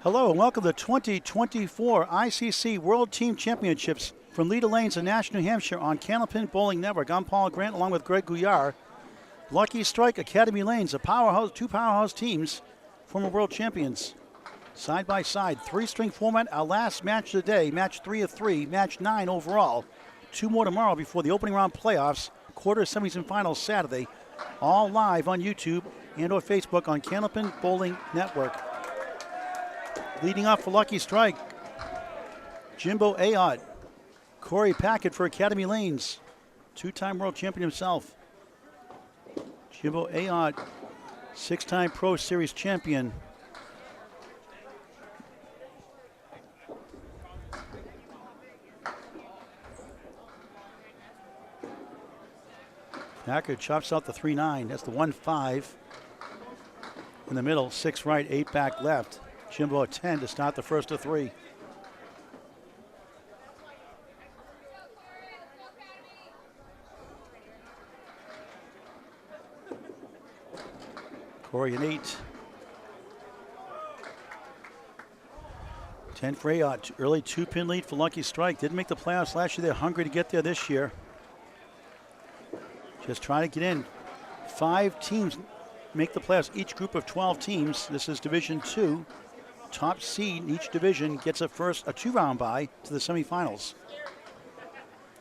Hello and welcome to the 2024 ICC World Team Championships from Leda Lanes in Nashua, New Hampshire on Candlepin Bowling Network. I'm Paul Grant along with Greg Gouillart. Lucky Strike Academy Lanes, two powerhouse teams, former world champions. Side by side, three-string format. Our last match of the day, match 3 of 3, match 9 overall. 2 more tomorrow before the opening round playoffs, quarter, semis, and finals Saturday. All live on YouTube and or Facebook on Candlepin Bowling Network. Leading off for Lucky Strike, Jimbo Ayotte. Korey Packard for Academy Lanes, two-time world champion himself. Jimbo Ayotte, 6-time Pro Series champion. Packard chops out the 3-9. That's the 1-5. In the middle, 6 right, 8 back left. Jimbo at 10 to start the first of 3. Korey an 8. 10 for Ayotte. Early 2-pin lead for Lucky Strike. Didn't make the playoffs last year. They're hungry to get there this year. Just trying to get in. 5 teams make the playoffs, each group of 12 teams. This is Division 2. Top seed in each division gets a 2-round bye to the semifinals.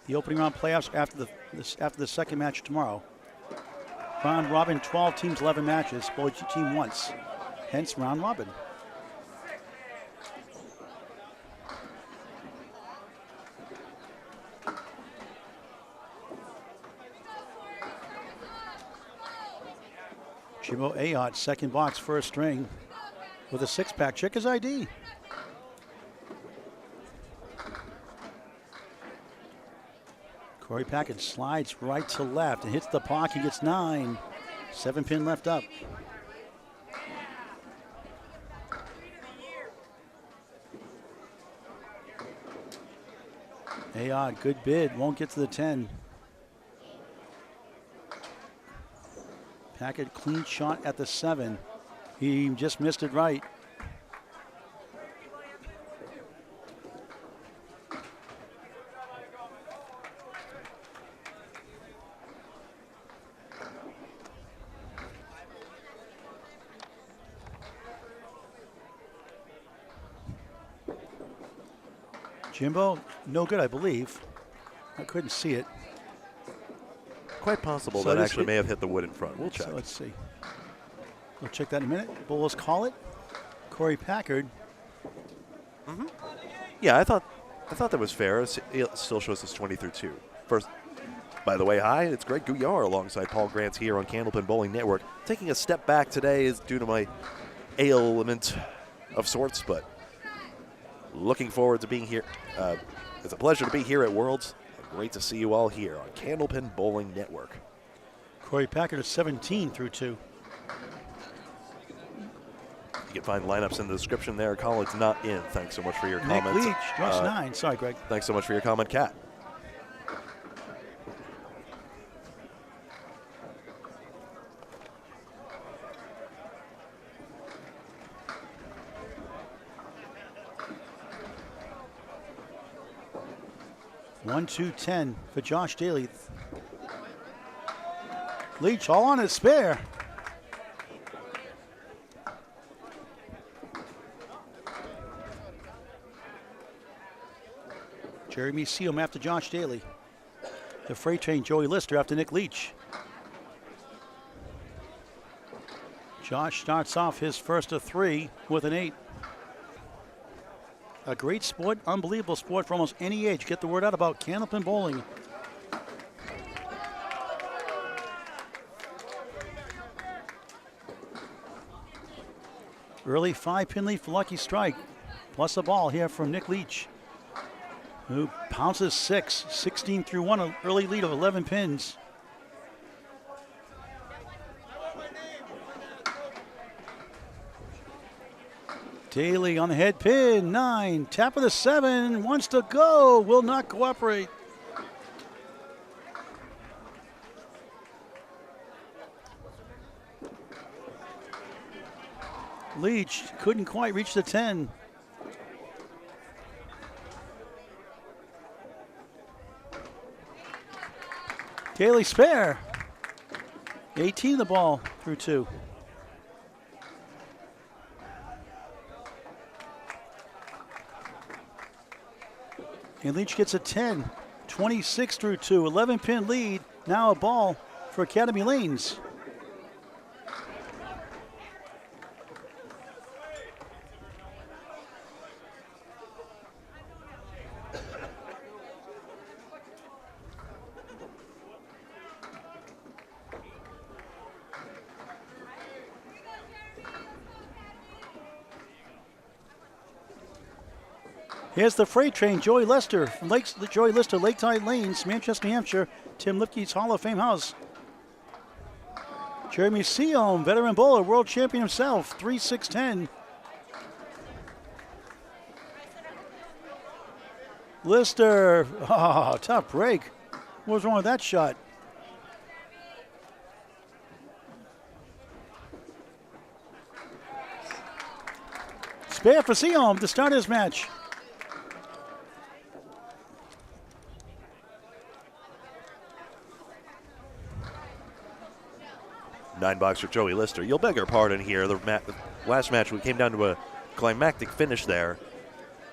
The opening round playoffs after the second match tomorrow. Round robin, 12 teams, 11 matches. Both team once, hence round robin. Jimbo Ayotte, second box, first string. With a 6-pack, check his ID. Korey Packard slides right to left and hits the pocket, gets 9. 7-pin left up. Ayotte, good bid, won't get to the 10. Packard, clean shot at the 7. He just missed it right. Jimbo, no good, I believe. I couldn't see it. Quite possible that actually may have hit the wood in front. We'll check. So let's see. We'll check that in a minute. But let's call it. Korey Packard. Yeah, I thought that was fair. It still shows us 20-2. First, by the way, hi, it's Greg Gouillart alongside Paul Grant here on Candlepin Bowling Network. Taking a step back today is due to my ailment of sorts, but looking forward to being here. It's a pleasure to be here at Worlds. Great to see you all here on Candlepin Bowling Network. Korey Packard is 17 through 2. You can find lineups in the description there. Colleagues not in. Thanks so much for your comments. Leach, just 9. Sorry, Greg. Thanks so much for your comment, Kat. One, 2, 10 for Josh Daley. Leach all on his spare. Jeremy Seaholm after Josh Daley. The freight train Joey Lister after Nick Leach. Josh starts off his first of 3 with an 8. A great sport, unbelievable sport for almost any age. Get the word out about Candlepin Bowling. Early 5-pin lead for Lucky Strike. Plus a ball here from Nick Leach, who pounces 6, 16 through 1, an early lead of 11 pins. Daley on the head pin, 9, tap of the 7, wants to go, will not cooperate. Leach couldn't quite reach the 10. Daley spare. 18 the ball through 2. And Leach gets a 10. 26 through 2. 11-pin lead. Now a ball for Academy Lanes. Here's the freight train, Joey Lester from Lakeside Lanes, Manchester, New Hampshire, Tim Lipke's Hall of Fame house. Jeremy Seaholm, veteran bowler, world champion himself, 3-6-10. Lister, tough break. What was wrong with that shot? Spare for Seaholm to start his match. $9 for Joey Lister. You'll beg our pardon here. The last match, we came down to a climactic finish there,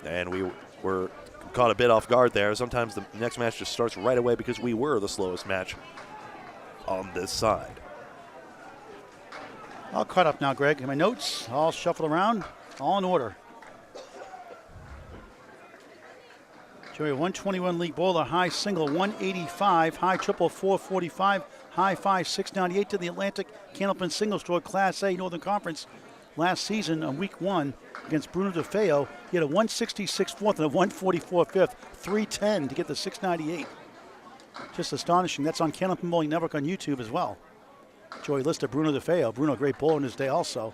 and we were caught a bit off guard there. Sometimes the next match just starts right away because we were the slowest match on this side. All caught up now, Greg. My notes all shuffled around, all in order. Joey, 121 league bowler, high single 185, high triple 445, high 5 698 to the Atlantic Candlepin Singles Tour Class A Northern Conference last season on week 1 against Bruno DeFeo. He had a 166 fourth and a 144 fifth, 310 to get the 698. Just astonishing. That's on Candlepin Bowling Network on YouTube as well. Joey Lister, Bruno DeFeo. Bruno, a great bowler in his day also.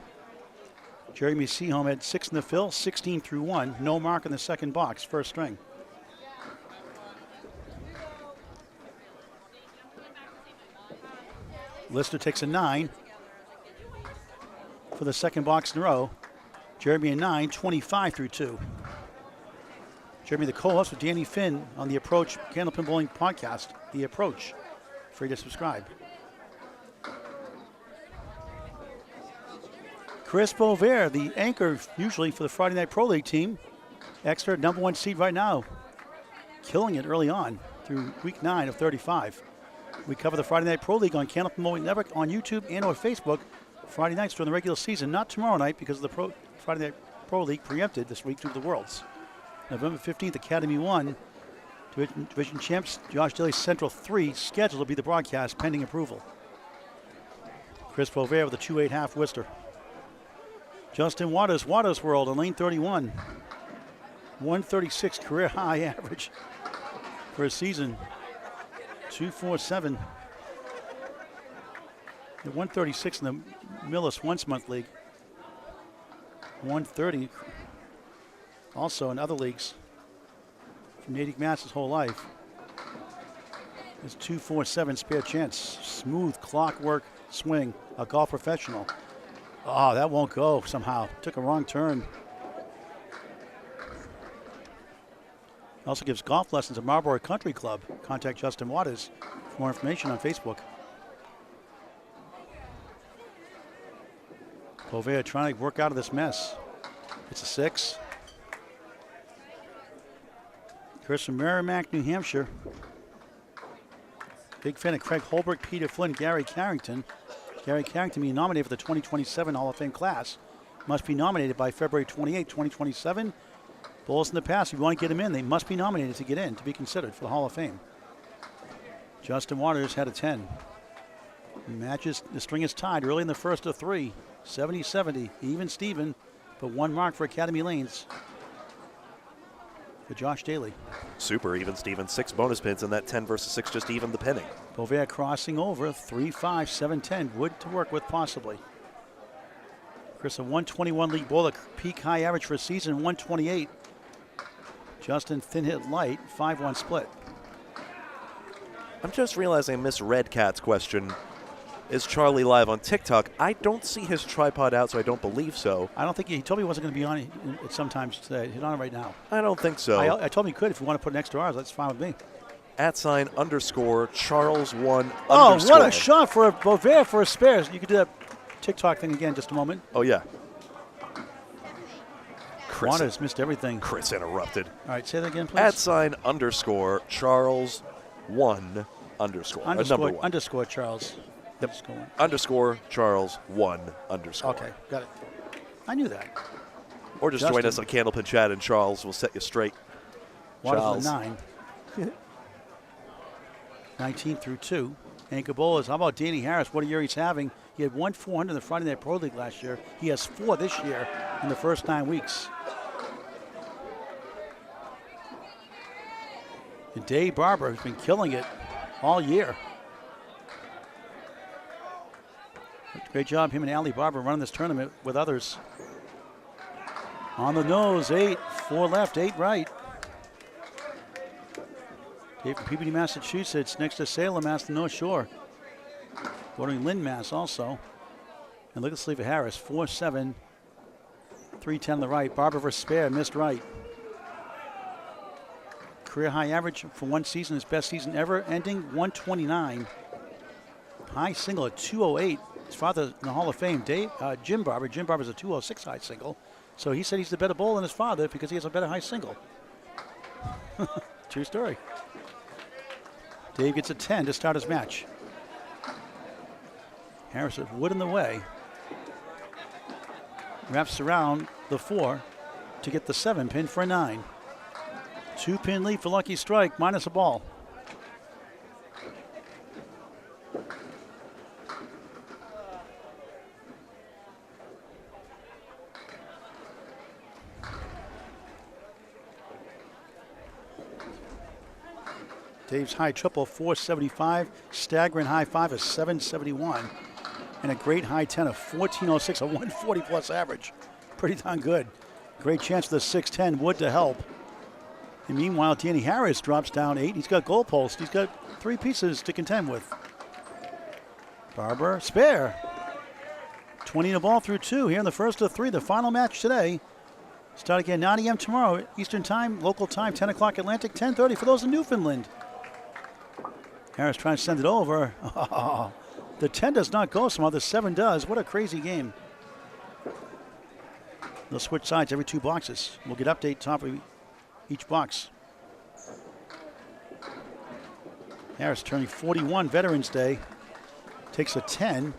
Jeremy Seaholm had 6 in the fill, 16 through 1. No mark in the second box, first string. Lister takes a 9 for the second box in a row. Jeremy a 9, 25 through 2. Jeremy, the co-host with Danny Finn on the Approach Candlepin Bowling podcast, The Approach. Free to subscribe. Chris Boisvert, the anchor usually for the Friday Night Pro League team. Exeter, number 1 seed right now. Killing it early on through week 9 of 35. We cover the Friday Night Pro League on Candlepin Bowling Network on YouTube and or Facebook Friday nights during the regular season. Not tomorrow night because the Friday Night Pro League preempted this week due to the Worlds. November 15th, Academy 1. Division champs Josh Daley Central 3 scheduled to be the broadcast pending approval. Chris Boisvert with a 2-8 half Worcester. Justin Waters World on lane 31. 136 career high average for a season. 247. The 136 in the Millis once month league. 130 also in other leagues from Natick Mass his whole life. His 247 spare chance. Smooth clockwork swing. A golf professional. Oh, that won't go somehow. Took a wrong turn. Also gives golf lessons at Marlborough Country Club. Contact Justin Waters for more information on Facebook. Boisvert trying to work out of this mess. It's a 6. Chris from Merrimack, New Hampshire. Big fan of Craig Holbrook, Peter Flynn, Gary Carrington. Gary Carrington being nominated for the 2027 Hall of Fame class. Must be nominated by February 28, 2027. Bowlers in the past, if you want to get him in, they must be nominated to get in, to be considered for the Hall of Fame. Justin Waters had a 10. The string is tied early in the first of 3. 70-70, even Steven, but 1 mark for Academy Lanes for Josh Daley. Super even Steven, 6 bonus pins, and that 10 versus 6 just even the pinning. Boisvert crossing over, 3-5, 7-10, wood to work with possibly. Chris, a 121 league bowler, peak high average for a season, 128. Justin thin hit light, 5-1 split. I'm just realizing I misread Kat's question. is Charlie live on TikTok. I don't see his tripod out, so I don't believe so. I don't think he told me he wasn't going to be on it sometimes today. He's on it right now. I don't think so. I told him he could if you want to put an extra hours. That's fine with me. @_Charles1_. Oh, what a shot for Boisvert for a spare. You could do that TikTok thing again in just a moment. Oh, yeah. Juana's missed everything. Chris interrupted. All right, say that again, please. @_Charles1_. Number one. Underscore Charles. Yep. _Charles1_. Okay, got it. I knew that. Or just join us on Candlepin Chat, and Charles will set you straight. Charles. 9. 19 through 2. Anchor bowlers. How about Danny Harris? What a year he's having. He had 1/400 in the Friday Night Pro League last year. He has 4 this year in the first 9 weeks. And Dave Barber has been killing it all year. Great job, him and Ali Barber running this tournament with others. On the nose, 8, 4 left, 8 right. Dave from Peabody, Massachusetts, next to Salem, Mass, the North Shore. Bordering Lynn, Mass, also. And look at the sleeve of Harris, 4-7, 3-10 on the right. Barber versus spare, missed right. Career high average for one season, his best season ever, ending 129. High single at 208. His father in the Hall of Fame, Jim Barber. Jim Barber's a 206 high single. So he said he's the better bowler than his father because he has a better high single. True story. Dave gets a 10 to start his match. Harris with wood in the way. Wraps around the 4 to get the 7 pin for a 9. 2-pin lead for Lucky Strike, minus a ball. Dave's high triple, 475. Staggering high 5 is 771. And a great high 10 of 1406, a 140 plus average. Pretty darn good. Great chance for the 6-10 wood to help. And meanwhile, Danny Harris drops down 8. He's got goal post. He's got 3 pieces to contend with. Barber, spare. 20 in the ball through 2 here in the first of 3. The final match today. Start again 9 a.m. tomorrow, Eastern time, local time, 10 o'clock Atlantic, 10:30 for those in Newfoundland. Harris trying to send it over. The 10 does not go somehow. The 7 does. What a crazy game. They'll switch sides every 2 boxes. We'll get update top of each box. Harris turning 41, Veterans Day. Takes a 10.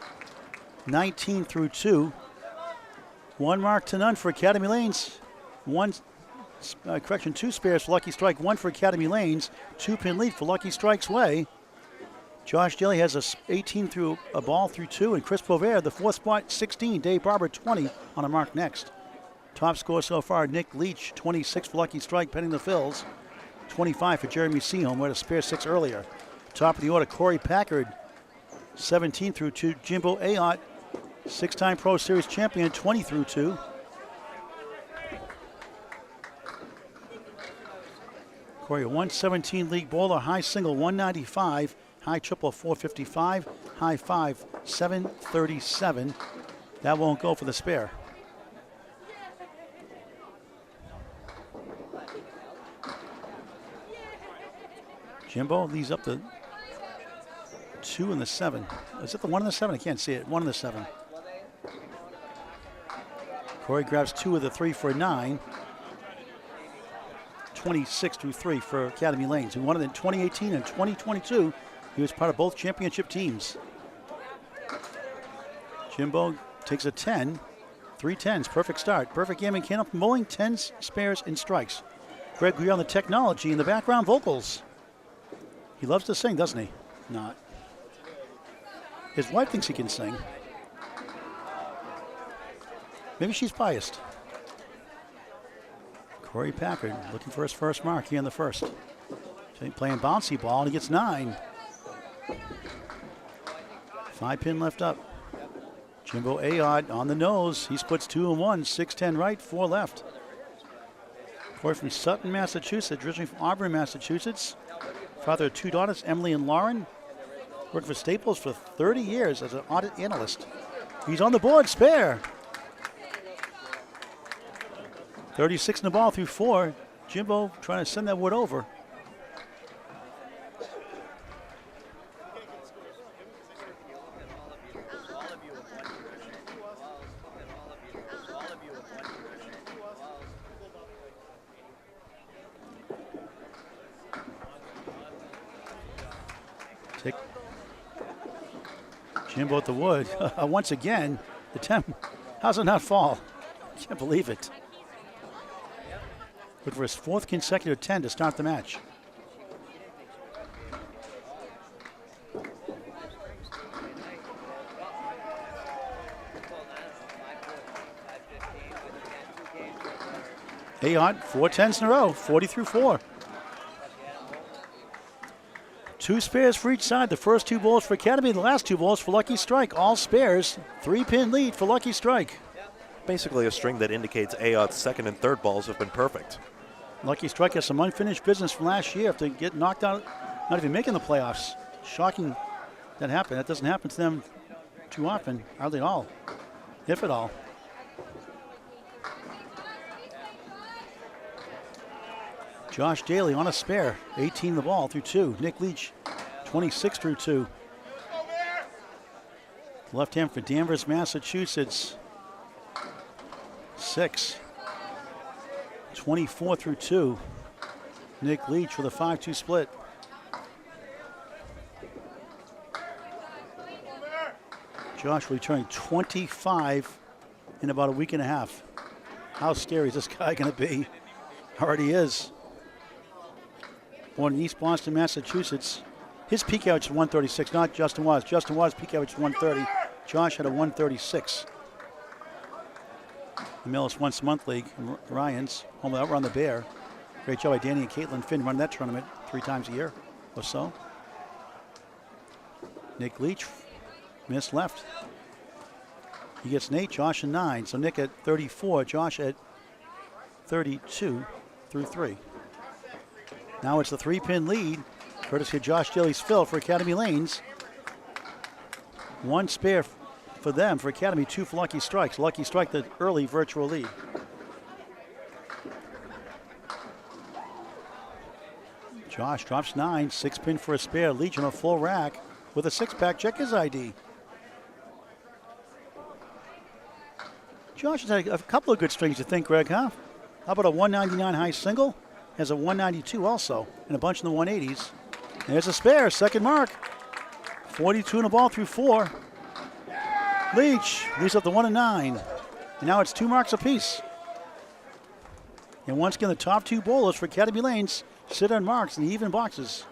19 through 2. 1 mark to none for Academy Lanes. 2 spares for Lucky Strike. 1 for Academy Lanes. 2-pin lead for Lucky Strike's way. Josh Daley has a 18 through a ball through 2, and Chris Boisvert, the 4th spot, 16. Dave Barber, 20 on a mark next. Top score so far, Nick Leach, 26 for Lucky Strike, penning the fills. 25 for Jeremy Seaholm, who had a spare 6 earlier. Top of the order, Korey Packard, 17 through 2. Jimbo Ayotte, 6-time Pro Series champion, 20 through 2. Korey, a 117 league bowler, high single 195, high triple 455, high 5 737. That won't go for the spare. Jimbo leaves up the 2 and the 7. Is it the 1 and the 7? I can't see it. 1 and the 7. Korey grabs 2 of the 3 for a 9. 26 through 3 for Academy Lanes, who won it in 2018 and 2022. He was part of both championship teams. Jimbo takes a 10. 3 10s, perfect start. Perfect game in Candlepin bowling, 10s, spares, and strikes. Greg Gouillart on the technology in the background vocals. He loves to sing, doesn't he? Not. His wife thinks he can sing. Maybe she's biased. Korey Packard looking for his first mark here in the first. Playing bouncy ball, and he gets 9. 5-pin left up. Jimbo Ayotte on the nose. He splits 2 and 1, 6-10 right, 4 left. Korey from Sutton, Massachusetts, originally from Auburn, Massachusetts. Father of 2 daughters, Emily and Lauren. Worked for Staples for 30 years as an audit analyst. He's on the board, spare. 36 in the ball through 4. Jimbo trying to send that wood over. Take Jimbo at the wood. Once again, the 10. How's it not fall? Can't believe it. Look for his 4th consecutive 10 to start the match. Ayotte, 4 10s in a row, 40 through 4. 2 spares for each side. The first 2 balls for Academy, the last 2 balls for Lucky Strike. All spares, 3-pin lead for Lucky Strike. Basically a string that indicates Ayotte's 2nd and 3rd balls have been perfect. Lucky Strike has some unfinished business from last year after get knocked out, not even making the playoffs. Shocking that happened. That doesn't happen to them too often, hardly at all, if at all. Josh Daley on a spare, 18 the ball through 2. Nick Leach, 26 through 2. Left hand for Danvers, Massachusetts, 6. 24 through 2. Nick Leach with a 5-2 split. Josh will be turning 25 in about a week and a half. How scary is this guy going to be? Already is. Born in East Boston, Massachusetts. His peak average is 136, not Justin Waz. Justin Waz peak average is 130. Josh had a 136. The Millis Once a Month League, Ryan's, home out on the Bear. Great job by Danny and Caitlin Finn running that tournament 3 times a year or so. Nick Leach missed left. He gets an 8, Josh a 9. So Nick at 34, Josh at 32 through 3. Now it's the 3-pin lead, courtesy of Josh Daley's fill for Academy Lanes. 1 spare for them, for Academy, 2 for Lucky Strikes. Lucky Strike, the early virtual lead. Josh drops 9, 6-pin for a spare. Leach on a full rack with a 6-pack. Check his ID. Josh has had a couple of good strings, you think, Greg, huh? How about a 199 high single? Has a 192 also, and a bunch in the 180s. There's a spare, 2nd mark. 42 in the ball through 4. Leach leaves up the 1 and 9. And now it's 2 marks apiece. And once again, the top 2 bowlers for Academy Lanes sit on marks in the even boxes.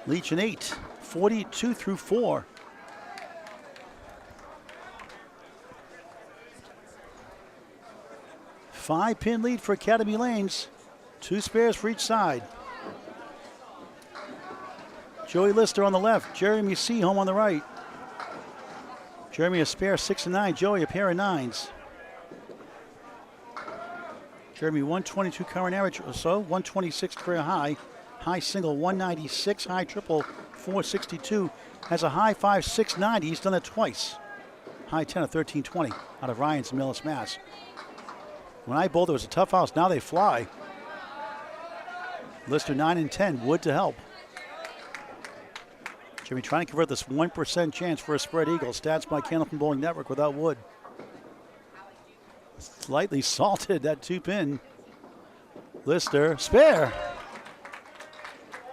Leach an 8, 42 through 4. Five-pin lead for Academy Lanes. 2 spares for each side. Joey Lister on the left. Jeremy Seaholm on the right. Jeremy a spare 6 and 9. Joey a pair of 9s. Jeremy 122 current average or so. 126 career high. High single 196. High triple 462. Has a high 5 690. He's done that twice. High 10 of 1320 out of Ryan's in Millis, Mass. When I bowled, it was a tough house. Now they fly. Lister 9 and 10. Wood to help. Jimmy trying to convert this 1% chance for a spread eagle. Stats by Candlepin Bowling Network without wood. Slightly salted, that 2-pin. Lister, spare.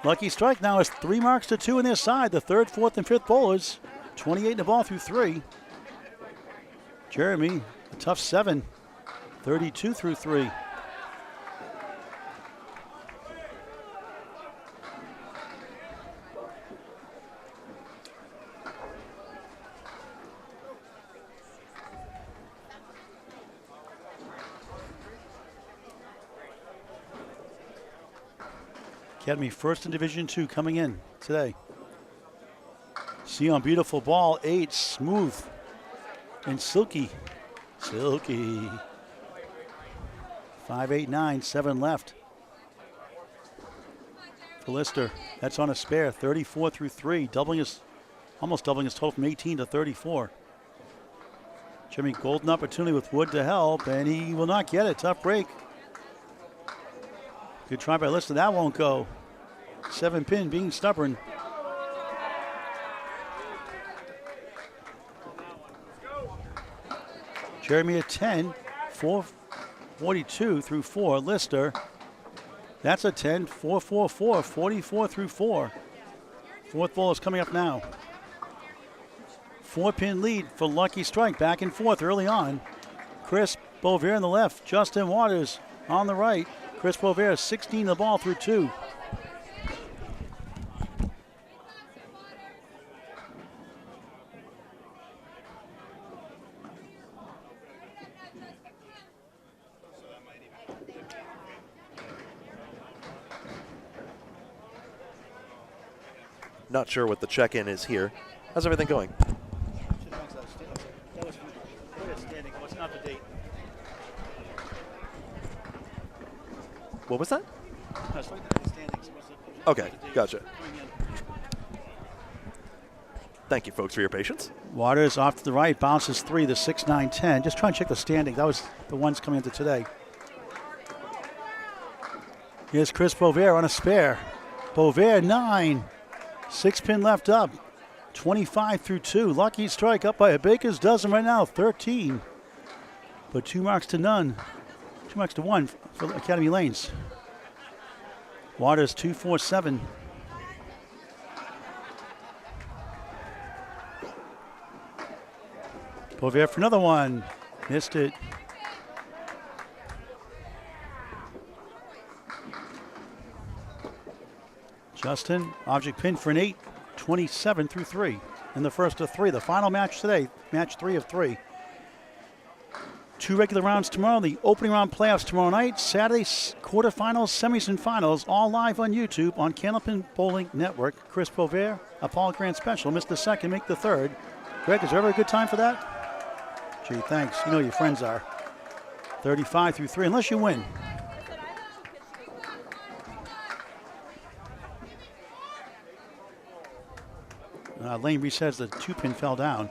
Lucky Strike now has 3 marks to 2 on their side. The 3rd, 4th, and 5th bowlers. 28 in the ball through 3. Jeremy, a tough 7. 32 through 3. Academy first in Division 2 coming in today. See on beautiful ball, 8, smooth and silky. Silky. 5, 8, 9, 7 left. for Lister. That's on a spare, 34 through 3, almost doubling his total from 18 to 34. Jimmy, golden opportunity with Wood to help, and he will not get it. Tough break. Good try by Lister. That won't go. 7-pin being stubborn. Jeremy at 10, 442 through 4. Lister. That's a 10, 444, 44 through 4. Fourth ball is coming up now. 4-pin lead for Lucky Strike. Back and forth early on. Chris Boisvert on the left. Justin Waters on the right. Chris Boisvert 16 the ball through 2. Not sure what the check-in is here. How's everything going? What was that? Okay, gotcha. Thank you, folks, for your patience. Waters off to the right, bounces 3, the 6, 9, 10. Just trying to check the standing. That was the ones coming into today. Here's Chris Boisvert on a spare. Boisvert 9. 6-pin left up. 25 through 2. Lucky Strike up by a baker's dozen right now, 13. But 2 marks to none. 2 marks to 1 for Academy Lanes. Waters 2-4-7. Boisvert for another one. Missed it. Justin, object pin for an 8, 27 through 3. In the first of 3. The final match today, match 3 of 3. 2 regular rounds tomorrow, the opening round playoffs tomorrow night, Saturday quarterfinals, semis, and finals, all live on YouTube on Candlepin Bowling Network. Chris Boisvert, a Paul Grant special, missed the second, make the third. Greg, is there ever a good time for that? Gee, thanks. You know who your friends are. 35 through 3, unless you win. Lane resets the 2-pin fell down.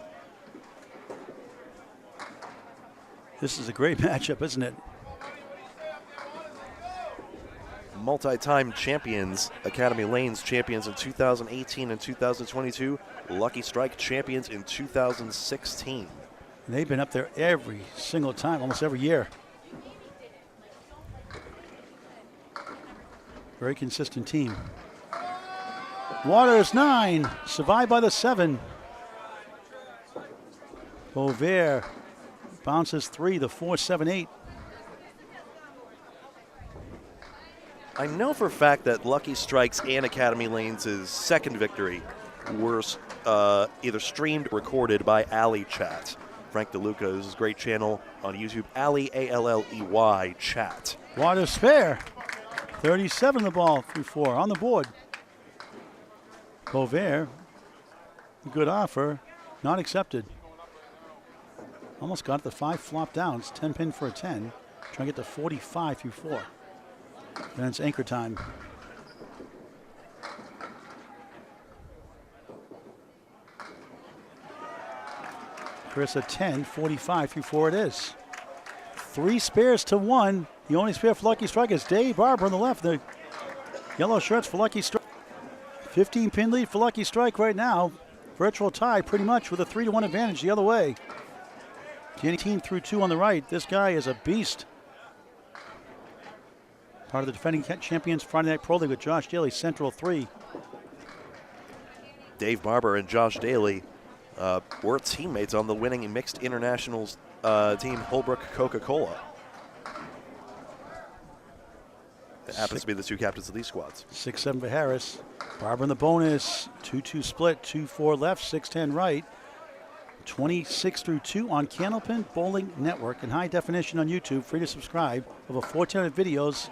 This is a great matchup, isn't it? Multi-time champions, Academy Lanes champions in 2018 and 2022, Lucky Strike champions in 2016. And they've been up there every single time, almost every year. Very consistent team. Waters 9, survived by the 7. Boisvert bounces 3, the 4-7-8. I know for a fact that Lucky Strike's and Academy Lanes' second victory were either streamed or recorded by Alley Chat. Frank DeLuca's great channel on YouTube, Alley, A-L-L-E-Y, Chat. Waters spare. 37 the ball through 4 on the board. Boisvert, good offer, not accepted. Almost got the 5 flop down. It's 10-pin for a 10. Trying to get to 45 through 4. Then it's anchor time. Chris a 10, 45 through 4 it is. 3 spares to 1. The only spare for Lucky Strike is Dave Barber on the left. The yellow shirts for Lucky Strike. 15-pin lead for Lucky Strike right now. Virtual tie pretty much with a 3-1 advantage the other way. 18 through 2 on the right. This guy is a beast. Part of the defending champions Friday Night Pro League with Josh Daley, Central 3. Dave Barber and Josh Daley were teammates on the winning mixed internationals team Holbrook Coca-Cola. It happens to be the 2 captains of these squads. 6-7 for Harris. Barber in the bonus. 2-2 split. 2-4 left. 6-10 right. 26 through 2 on Candlepin Bowling Network in high definition on YouTube. Free to subscribe. Over 1,400 videos.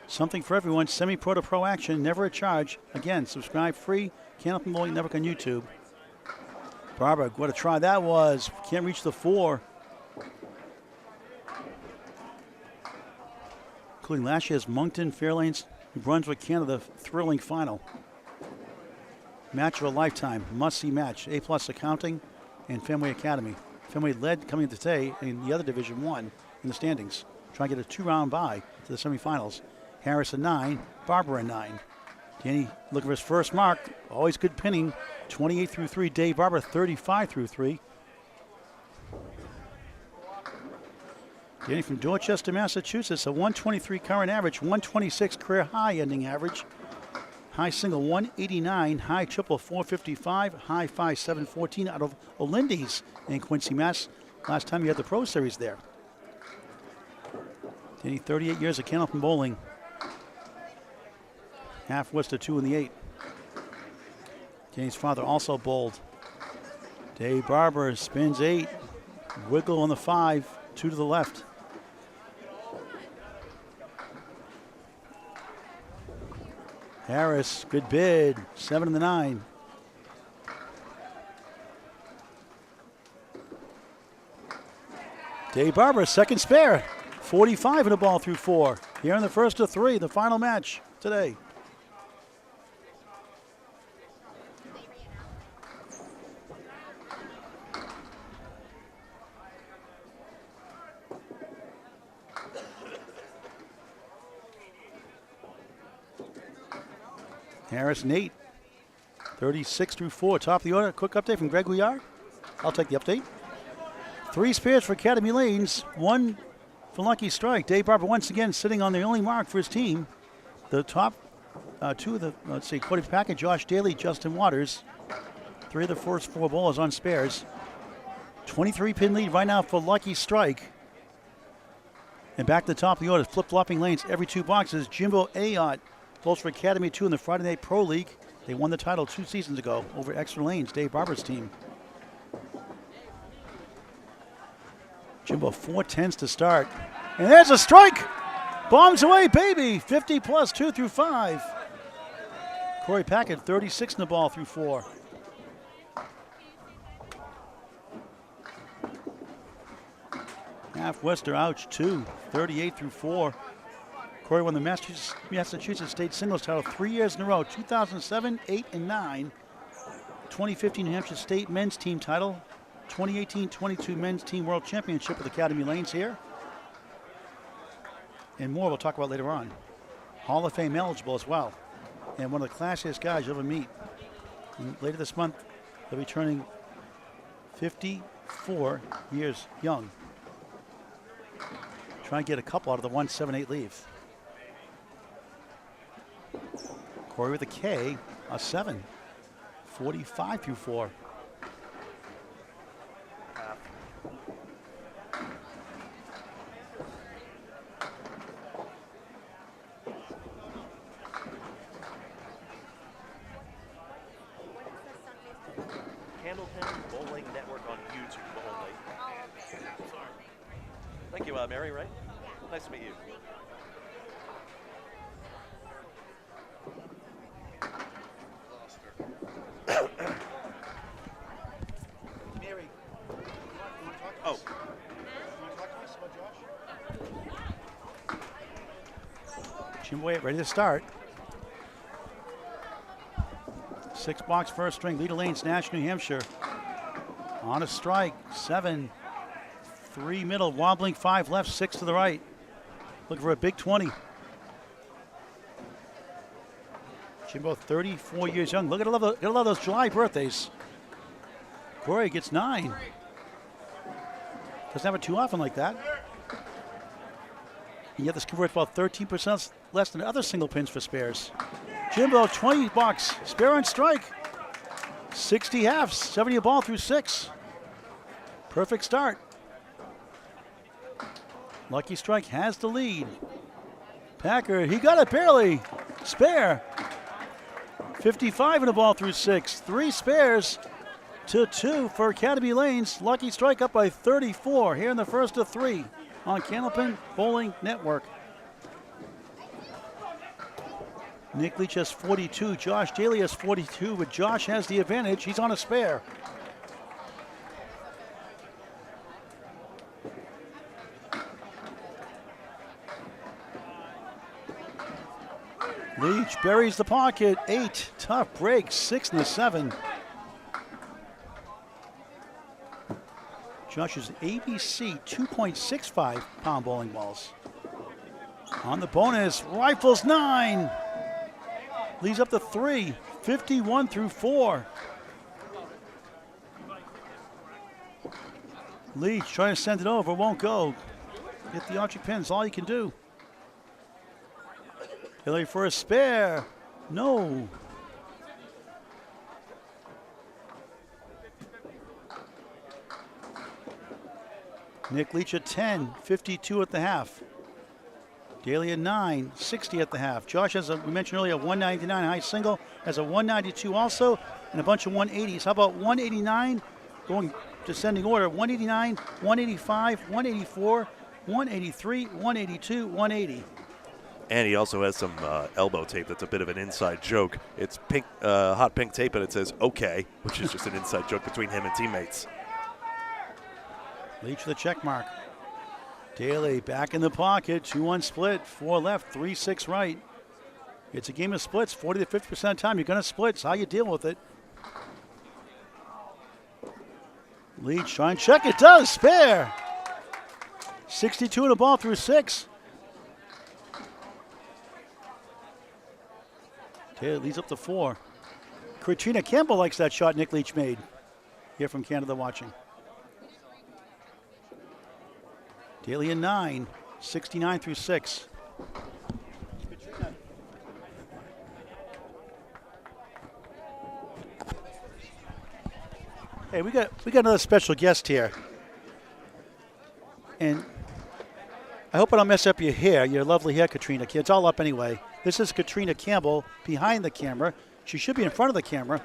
Something for everyone. Semi-pro to pro action. Never a charge. Again, subscribe free. Candlepin Bowling Network on YouTube. Barber, what a try that was. Can't reach the 4. including last year's Moncton, Fairlanes, New Brunswick, Canada thrilling final. Match of a lifetime, must-see match. A+ accounting and Fenway Academy. Fenway led coming into today in the other Division 1 in the standings. Trying to get a 2-round bye to the semifinals. Harris a 9, Barber a 9. Danny looking for his first mark. Always good pinning. 28 through 3. Dave Barber 35 through 3. Danny from Dorchester, Massachusetts, a 123 current average, 126 career high ending average. High single 189, high triple 455, high 5 714 out of Olindy's in Quincy, Mass. Last time you had the Pro Series there. Danny, 38 years of Candlepin bowling. Half Worcester 2 in the 8. Danny's father also bowled. Dave Barber spins 8. Wiggle on the 5, 2 to the left. Harris, good bid, 7 in the 9. Dave Barber, second spare, 45 in the ball through 4. Here in the first of 3, the final match today. Harris, Nate, 36 through 4. Top of the order. Quick update from Greg Gouillart. I'll take the update. 3 spares for Academy Lanes, 1 for Lucky Strike. Dave Barber once again sitting on the only mark for his team. The top 2 of the, Korey Packard, Josh Daley, Justin Waters. 3 of the first 4 bowlers on spares. 23 pin lead right now for Lucky Strike. And back to the top of the order, flip-flopping lanes every 2 boxes. Jimbo Ayotte goes for Academy 2 in the Friday Night Pro League. They won the title 2 seasons ago over Extra Lanes, Dave Barber's team. Jimbo 4-10s to start. And there's a strike! Bombs away, baby! 50 plus 2 through 5. Korey Packard 36 in the ball through 4. Half Wester, ouch, 2, 38 through 4. Korey won the Massachusetts State Singles title 3 years in a row, 2007, 8, and 9. 2015 New Hampshire State Men's Team title. 2018-22 Men's Team World Championship with Academy Lanes here. And more we'll talk about later on. Hall of Fame eligible as well. And one of the classiest guys you'll ever meet. And later this month, he'll be turning 54 years young. Try and get a couple out of the 178 leave. Korey with a K, a 7, 45 through 4. Candlepin Bowling Network on YouTube only. Thank you, Mary, right? Nice to meet you. Mary, oh. Jimbo Ayotte ready to start. 6 box first string, Leda Lanes, Nashua, New Hampshire. On a strike, 7, 3 middle, wobbling 5 left, 6 to the right. Looking for a big 20. Jimbo, 34 years young. Look at gotta love those July birthdays. Korey gets 9. Doesn't have it too often like that. And yet this converts about 13% less than other single pins for spares. Jimbo, 20 bucks, spare on strike. 60 halves, 70 a ball through 6. Perfect start. Lucky Strike has the lead. Packard, he got it barely. Spare. 55 in the ball through 6. 3 spares to 2 for Academy Lanes. Lucky Strike up by 34 here in the first of 3 on Candlepin Bowling Network. Nick Leach has 42. Josh Daley has 42, but Josh has the advantage. He's on a spare. Leach buries the pocket. 8. Tough break. 6 and a 7. Josh's ABC 2.65 pound bowling balls. On the bonus, rifles 9. Leads up to 3. 51 through 4. Leach trying to send it over, won't go. Get the object pins, all you can do. Daley for a spare. No. Nick Leach at 10, 52 at the half. Daley at 9, 60 at the half. Josh has, we mentioned earlier, 199 high single, has a 192 also, and a bunch of 180s. How about 189, going descending order, 189, 185, 184, 183, 182, 180. And he also has some elbow tape that's a bit of an inside joke. It's pink, hot pink tape, and it says "okay," which is just an inside joke between him and teammates. Leach with a check mark. Daley back in the pocket, 2-1 split, 4 left, 3-6 right. It's a game of splits, 40 to 50% of the time you're going to split. It's how you deal with it. Leach trying to check, it does, spare. 62 in the ball through 6. Daley leads up to 4. Katrina Campbell likes that shot Nick Leach made. Here from Canada watching. Daley in 9, 69 through 6. Hey, we got another special guest here. And I hope I don't mess up your hair, your lovely hair, Katrina. It's all up anyway. This is Katrina Campbell behind the camera. She should be in front of the camera.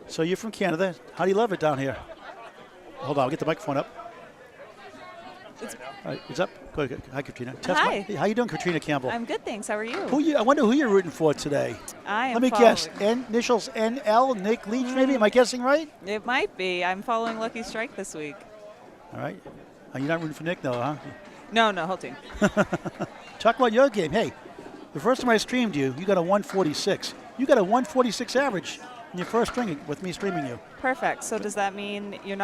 So you're from Canada. How do you love it down here? Hold on, I'll get the microphone up. All right, it's up. Go ahead. Hi, Katrina. Hi. How you doing, Katrina Campbell? I'm good, thanks. How are you? I wonder who you're rooting for today. Let me guess. Initials NL, Nick Leach, maybe? Am I guessing right? It might be. I'm following Lucky Strike this week. All right. You're not rooting for Nick, though, huh? No, whole team. Talk about your game. Hey, the first time I streamed you, you got a 146. You got a 146 average in your first string with me streaming you. Perfect. So does that mean you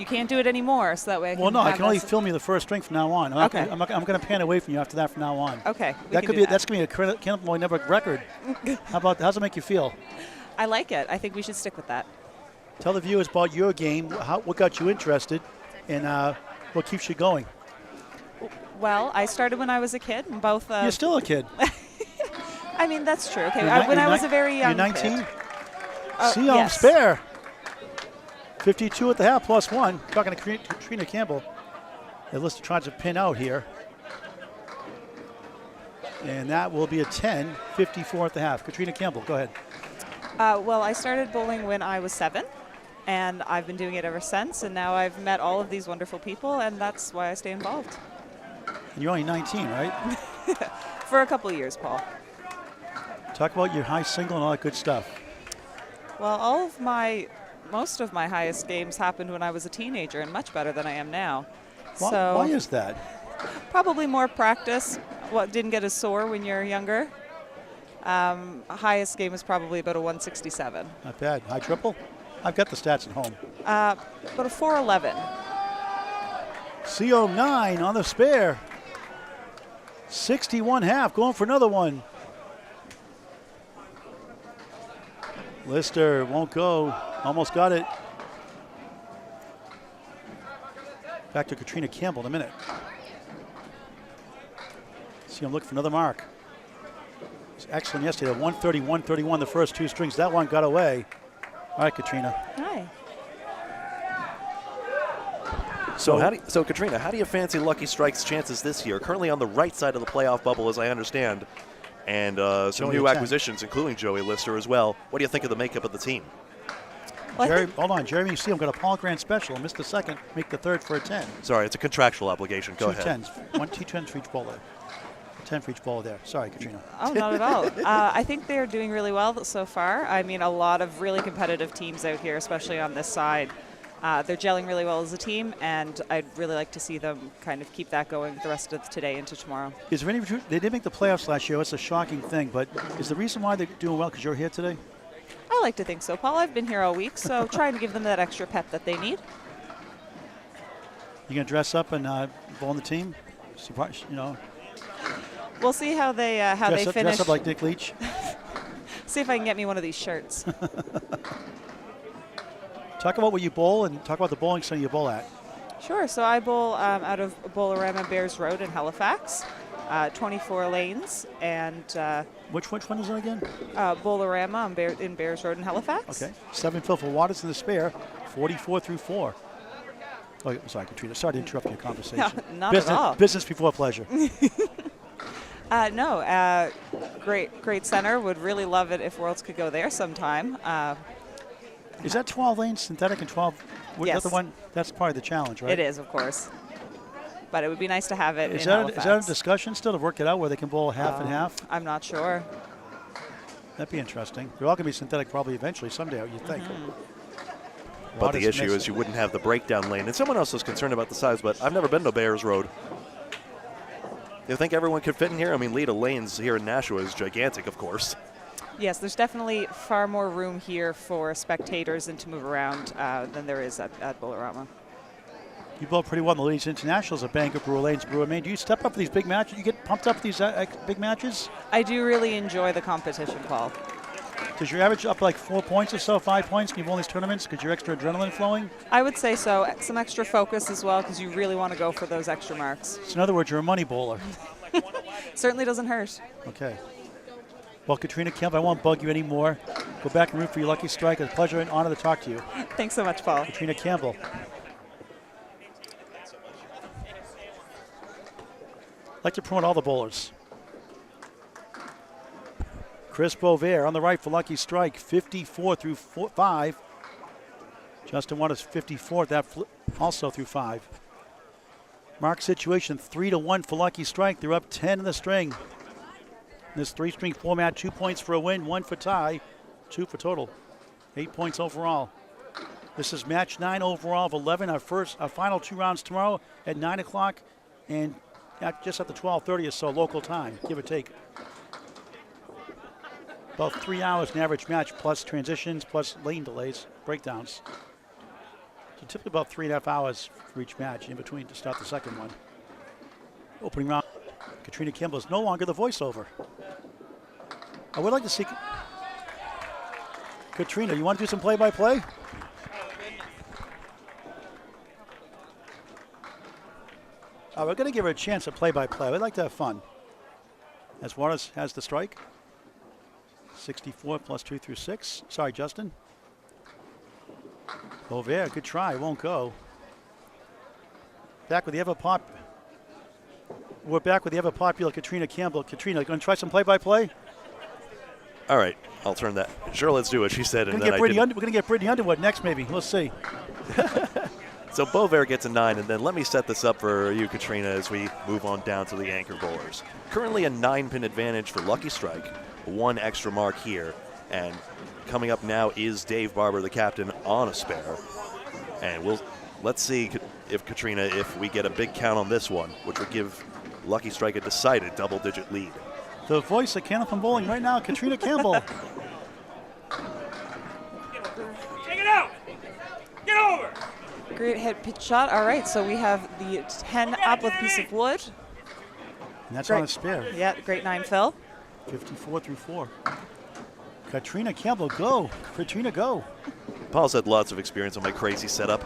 can't do it anymore? So that way I can. Well, no, I can only film you the first string from now on. Okay. I'm going to pan away from you after that from now on. Okay. That's going to be a Candlepin Network record. How's it make you feel? I like it. I think we should stick with that. Tell the viewers about your game, what got you interested, and what keeps you going. Well, I started when I was a kid. And both. You're still a kid. I mean, that's true. Okay. When I was a very young. You're 19. Kid. Seaholm Yes. spare. 52 at the half plus 1. Talking to Katrina Campbell. Alyssa tries to pin out here. And that will be a 10, 54 at the half. Katrina Campbell, go ahead. Well, I started bowling when I was 7, and I've been doing it ever since. And now I've met all of these wonderful people, and that's why I stay involved. And you're only 19, right? For a couple of years, Paul. Talk about your high single and all that good stuff. Well, most of my highest games happened when I was a teenager, and much better than I am now. Why is that? Probably more practice. Didn't get as sore when you're younger. Highest game was probably about a 167. Not bad. High triple? I've got the stats at home. About a 411. CO 9 on the spare. 61 half, going for another one. Lister won't go. Almost got it. Back to Katrina Campbell in a minute. See him look for another mark. He's excellent yesterday. 130, 131 the first 2 strings. That one got away. All right, Katrina. Hi. So Katrina, how do you fancy Lucky Strike's chances this year? Currently on the right side of the playoff bubble, as I understand. And some new acquisitions, including Joey Lister as well. What do you think of the makeup of the team? Well, hold on, Jeremy. You see him got a Paul Grant special. Missed the second, make the third for a 10. Sorry, it's a contractual obligation. Go ahead. 2 10s. 2 10s for each bowler. 10 for each bowler there. Sorry, Katrina. Oh, not at all. I think they're doing really well so far. I mean, a lot of really competitive teams out here, especially on this side. They're gelling really well as a team, and I'd really like to see them kind of keep that going the rest of today into tomorrow. Is there any truth? They did make the playoffs last year. It's a shocking thing, but is the reason why they're doing well because you're here today? I like to think so, Paul. I've been here all week, so trying to give them that extra pep that they need. You gonna dress up and bowl on the team? You know, we'll see how they finish. Dress up like Dick Leach. See if I can get me one of these shirts. Talk about where you bowl and talk about the bowling center you bowl at. Sure. So I bowl out of Bolorama Bears Road in Halifax, 24 lanes, and which one is it again? Bolorama in Bears Road in Halifax. Okay. 7 fill for waters in the spare, 44 through 4. Oh, sorry, Katrina. Sorry to interrupt your conversation. No, not at all. Business before pleasure. Great center. Would really love it if Worlds could go there sometime. Is that 12 lanes synthetic and 12? Yes. Is that the one? That's part of the challenge, right? It is, of course. But it would be nice to have it in Is Halifax. that a discussion still to work it out where they can bowl half and half? I'm not sure. That'd be interesting. They're all going to be synthetic probably eventually someday, you'd think. But the issue is you wouldn't have the breakdown lane. And someone else was concerned about the size, but I've never been to Bears Road. You think everyone could fit in here? I mean, Leda Lanes here in Nashua is gigantic, of course. Yes, there's definitely far more room here for spectators and to move around than there is at Bolorama. You bowl pretty well in the Ladies Internationals at Bangor, Brewer Lanes, Brewer Maine. Do you step up for these big matches? You get pumped up for these big matches? I do really enjoy the competition, Paul. Does your average up like 4 points or so, 5 points when you bowl these tournaments? Because your extra adrenaline flowing? I would say so. Some extra focus as well because you really want to go for those extra marks. So in other words, you're a money bowler. Certainly doesn't hurt. Okay. Well, Katrina Kemp, I won't bug you anymore. Go back and root for your lucky strike. It's a pleasure and honor to talk to you. Thanks so much, Paul. Katrina Campbell. I'd like to promote all the bowlers. Chris Boisvert on the right for lucky strike, 54 through 5. Justin Waters 54, that also through 5. Mark situation 3-1 for lucky strike. They're up 10 in the string. In this 3-string format, 2 points for a win, 1 for tie, 2 for total. 8 points overall. This is match 9 overall of 11. Our final 2 rounds tomorrow at 9 o'clock and just at the 12:30 or so local time, give or take. About 3 hours an average match, plus transitions, plus lane delays, breakdowns. So typically about 3.5 hours for each match in between to start the second one. Opening round, Katrina Campbell is no longer the voiceover. I would like to see Katrina. You want to do some play-by-play? We're going to give her a chance at play-by-play. We'd like to have fun. As Waters has the strike. 64 plus 2 through 6. Sorry, Justin. Boisvert, good try. Won't go. Back with the We're back with the ever-popular Katrina Campbell. Katrina, going to try some play-by-play? All right, I'll turn that. Sure, let's do it, she said. We're going to get Brittany Underwood next, maybe. We'll see. So Boisvert gets a 9, and then let me set this up for you, Katrina, as we move on down to the anchor bowlers. Currently a 9-pin advantage for Lucky Strike. 1 extra mark here. And coming up now is Dave Barber, the captain, on a spare. And let's see if Katrina, if we get a big count on this one, which would give Lucky Strike a decided double-digit lead. The voice of Candlepin Bowling right now, Katrina Campbell. Take it out! Get over! Great head pitch shot. All right, so we have the 10 up with a piece of wood. And that's Great. on a spare. Yeah, great 9 fill. 54 through 4. Katrina Campbell, go. Katrina, go. Paul's had lots of experience on my crazy setup.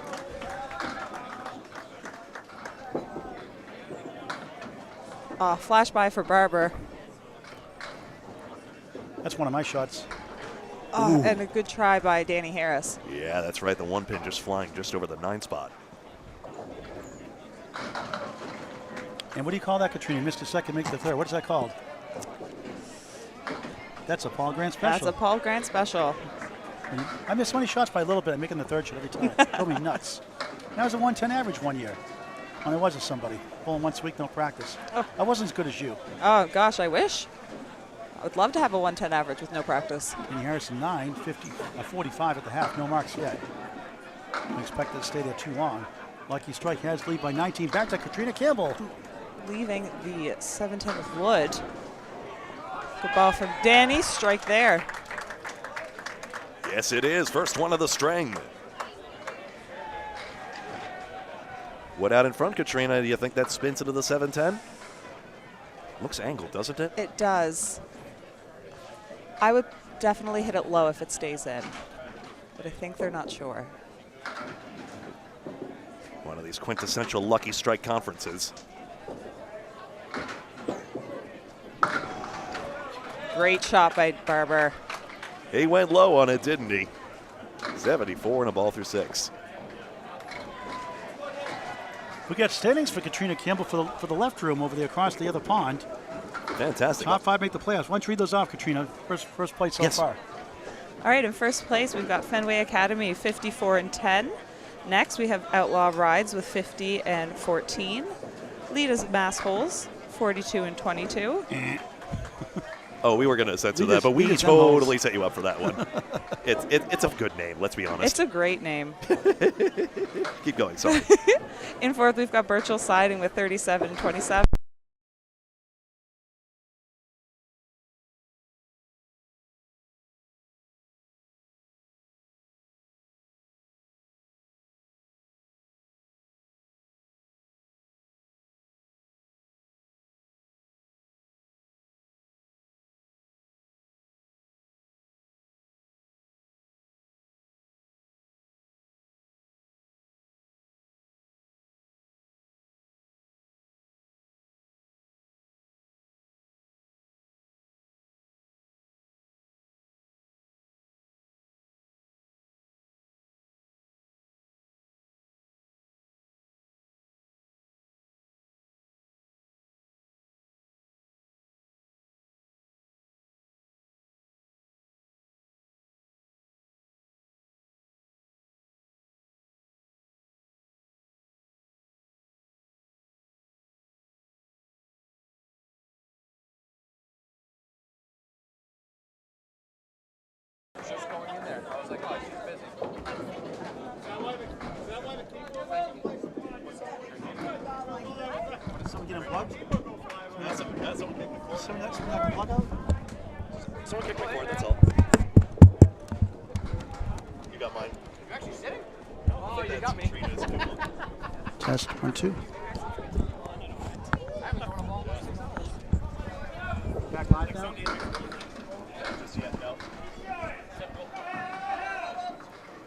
Flash by for Barber. That's one of my shots. And a good try by Danny Harris. Yeah, that's right. The 1 pin just flying just over the 9 spot. And what do you call that, Katrina? Missed a second, make the third. What is that called? That's a Paul Grant special. That's a Paul Grant special. I missed 20 shots by a little bit. I'm making the third shot every time. Drove me nuts. And I was a 110 average one year. When I was with somebody. Bowling once a week, no practice. I wasn't as good as you. Oh, gosh, I wish. I would love to have a 110 average with no practice. And Harrison 9, 45 at the half. No marks yet. I expect it to stay there too long. Lucky Strike has lead by 19. Back to Katrina Campbell. Leaving the 7-10 with Wood. Good ball from Danny. Strike there. Yes, it is. First one of the string. Wood out in front, Katrina. Do you think that spins into the 7-10? Looks angled, doesn't it? It does. I would definitely hit it low if it stays in, but I think they're not sure. One of these quintessential Lucky Strike conferences. Great shot by Barber. He went low on it, didn't he? 74 and a ball through 6. We got standings for Katrina Campbell for the left room over there across the other pond. Fantastic. Top 5 make the playoffs. Why don't you read those off, Katrina? First place so Yes. far. All right, in first place, we've got Fenway Academy, 54 and 10. Next, we have Outlaw Rides with 50 and 14. Leda's Mass Holes, 42 and 22. Oh, we were going to censor that, but we totally set you up for that one. It's a good name, let's be honest. It's a great name. Keep going, sorry. In fourth, we've got Birchall Siding with 37 and 27. Just going in there. I was like, oh, she's busy. Did someone get unplugged? Someone got the plug out? Someone kick my cord, that's all. You got mine. You're actually sitting? Oh, you got me. Test 1, 2. Back live now?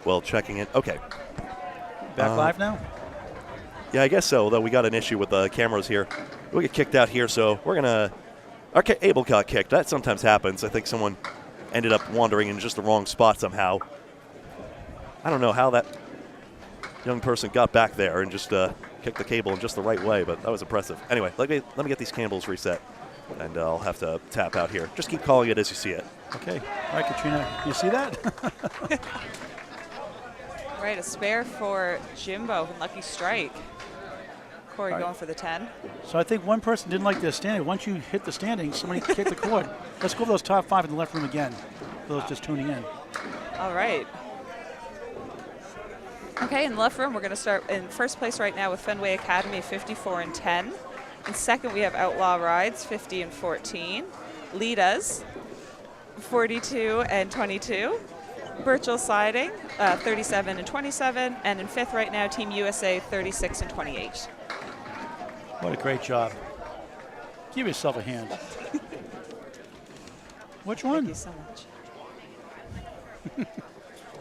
Well, checking it. Okay. Back live now? Yeah, I guess so, though we got an issue with the cameras here. We'll get kicked out here, so we're going to... Our Abel got kicked. That sometimes happens. I think someone ended up wandering in just the wrong spot somehow. I don't know how that young person got back there and just kicked the cable in just the right way, but that was impressive. Anyway, let me get these cables reset, and I'll have to tap out here. Just keep calling it as you see it. Okay. All right, Katrina, you see that? Right, a spare for Jimbo and Lucky Strike. Korey going for the 10. So I think one person didn't like their standing. Once you hit the standing, somebody kicked the cord. Let's go over those top 5 in the left room again, for those just tuning in. All right. Okay, in the left room, we're going to start in first place right now with Fenway Academy, 54 and 10. In second, we have Outlaw Rides, 50 and 14. Leda's, 42 and 22. Birchall Siding, 37 and 27. And in fifth right now, Team USA, 36 and 28. What a great job. Give yourself a hand. Which one? Thank you so much.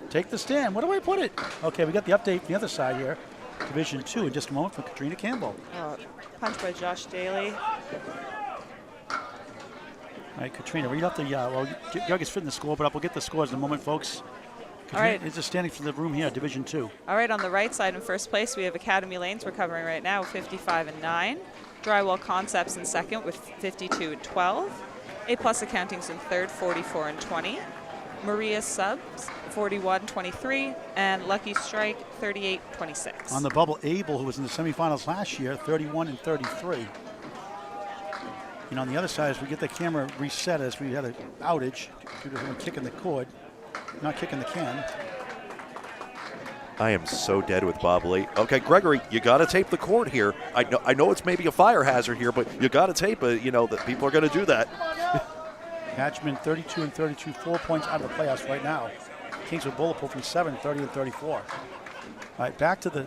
Take the stand. Where do I put it? Okay, we got the update from the other side here. Division 2 in just a moment from Katrina Campbell. Punch by Josh Daley. All right, Katrina, read up the, Doug is fitting the score, but we'll get the scores in a moment, folks. Katrina, All right. It's just standing for the room here, Division 2. All right, on the right side in first place, we have Academy Lanes we're covering right now, 55 and 9. Drywall Concepts in second with 52 and 12. A-Plus Accounting's in third, 44 and 20. Maria Subs, 41-23, and Lucky Strike, 38-26. On the bubble, Abel, who was in the semifinals last year, 31 and 33. And on the other side, as we get the camera reset, as we had an outage due to him kicking the cord, not kicking the can. I am so dead with Bob Lee. Okay, Gregory, you got to tape the court here. I know it's maybe a fire hazard here, but you got to tape it. You know that people are going to do that. Hatchman 32 and 32, 4 points out of the playoffs right now. Kings with bulletproof from 7, 30 and 34. All right, back to the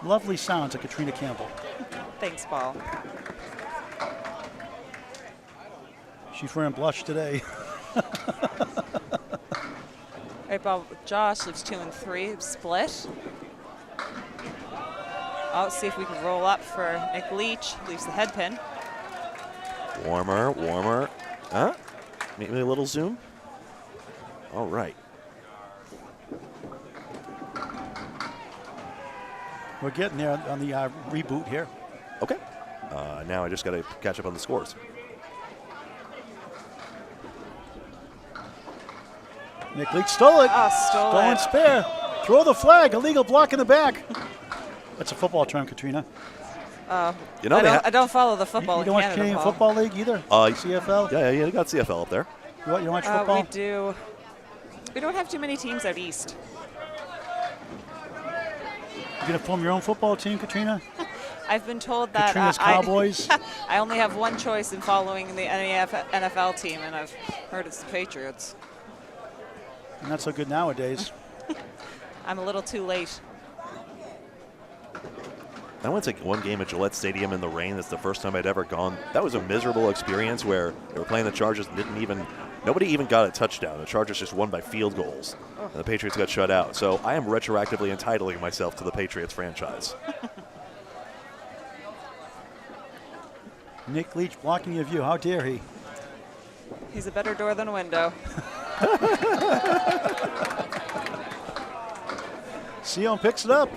lovely sounds of Katrina Campbell. Thanks, Paul. She's wearing blush today. All right, Bob. Josh leaves 2 and 3, split. Let's see if we can roll up for Nick Leach. Leaves the head pin. Warmer. Huh? Maybe a little zoom. All right. We're getting there on the reboot here. Okay. Now I just got to catch up on the scores. Nick Leach stole it. Stolen. Spare. Throw the flag. Illegal block in the back. That's a football term, Katrina. You know, I don't follow the football You don't in watch Canada, Canadian Paul. Football League either? Yeah, CFL? they got CFL up there. You don't watch football? We do. We don't have too many teams out east. You going to form your own football team, Katrina? I've been told that Katrina's Cowboys? I only have one choice in following the NFL team, and I've heard it's the Patriots. Not so good nowadays. I'm a little too late. I went to one game at Gillette Stadium in the rain. That's the first time I'd ever gone. That was a miserable experience where they were playing the Chargers and nobody even got a touchdown. The Chargers just won by field goals, and the Patriots got shut out. So I am retroactively entitling myself to the Patriots franchise. Nick Leach blocking your view. How dare he? He's a better door than a window. Seaholm picks it up.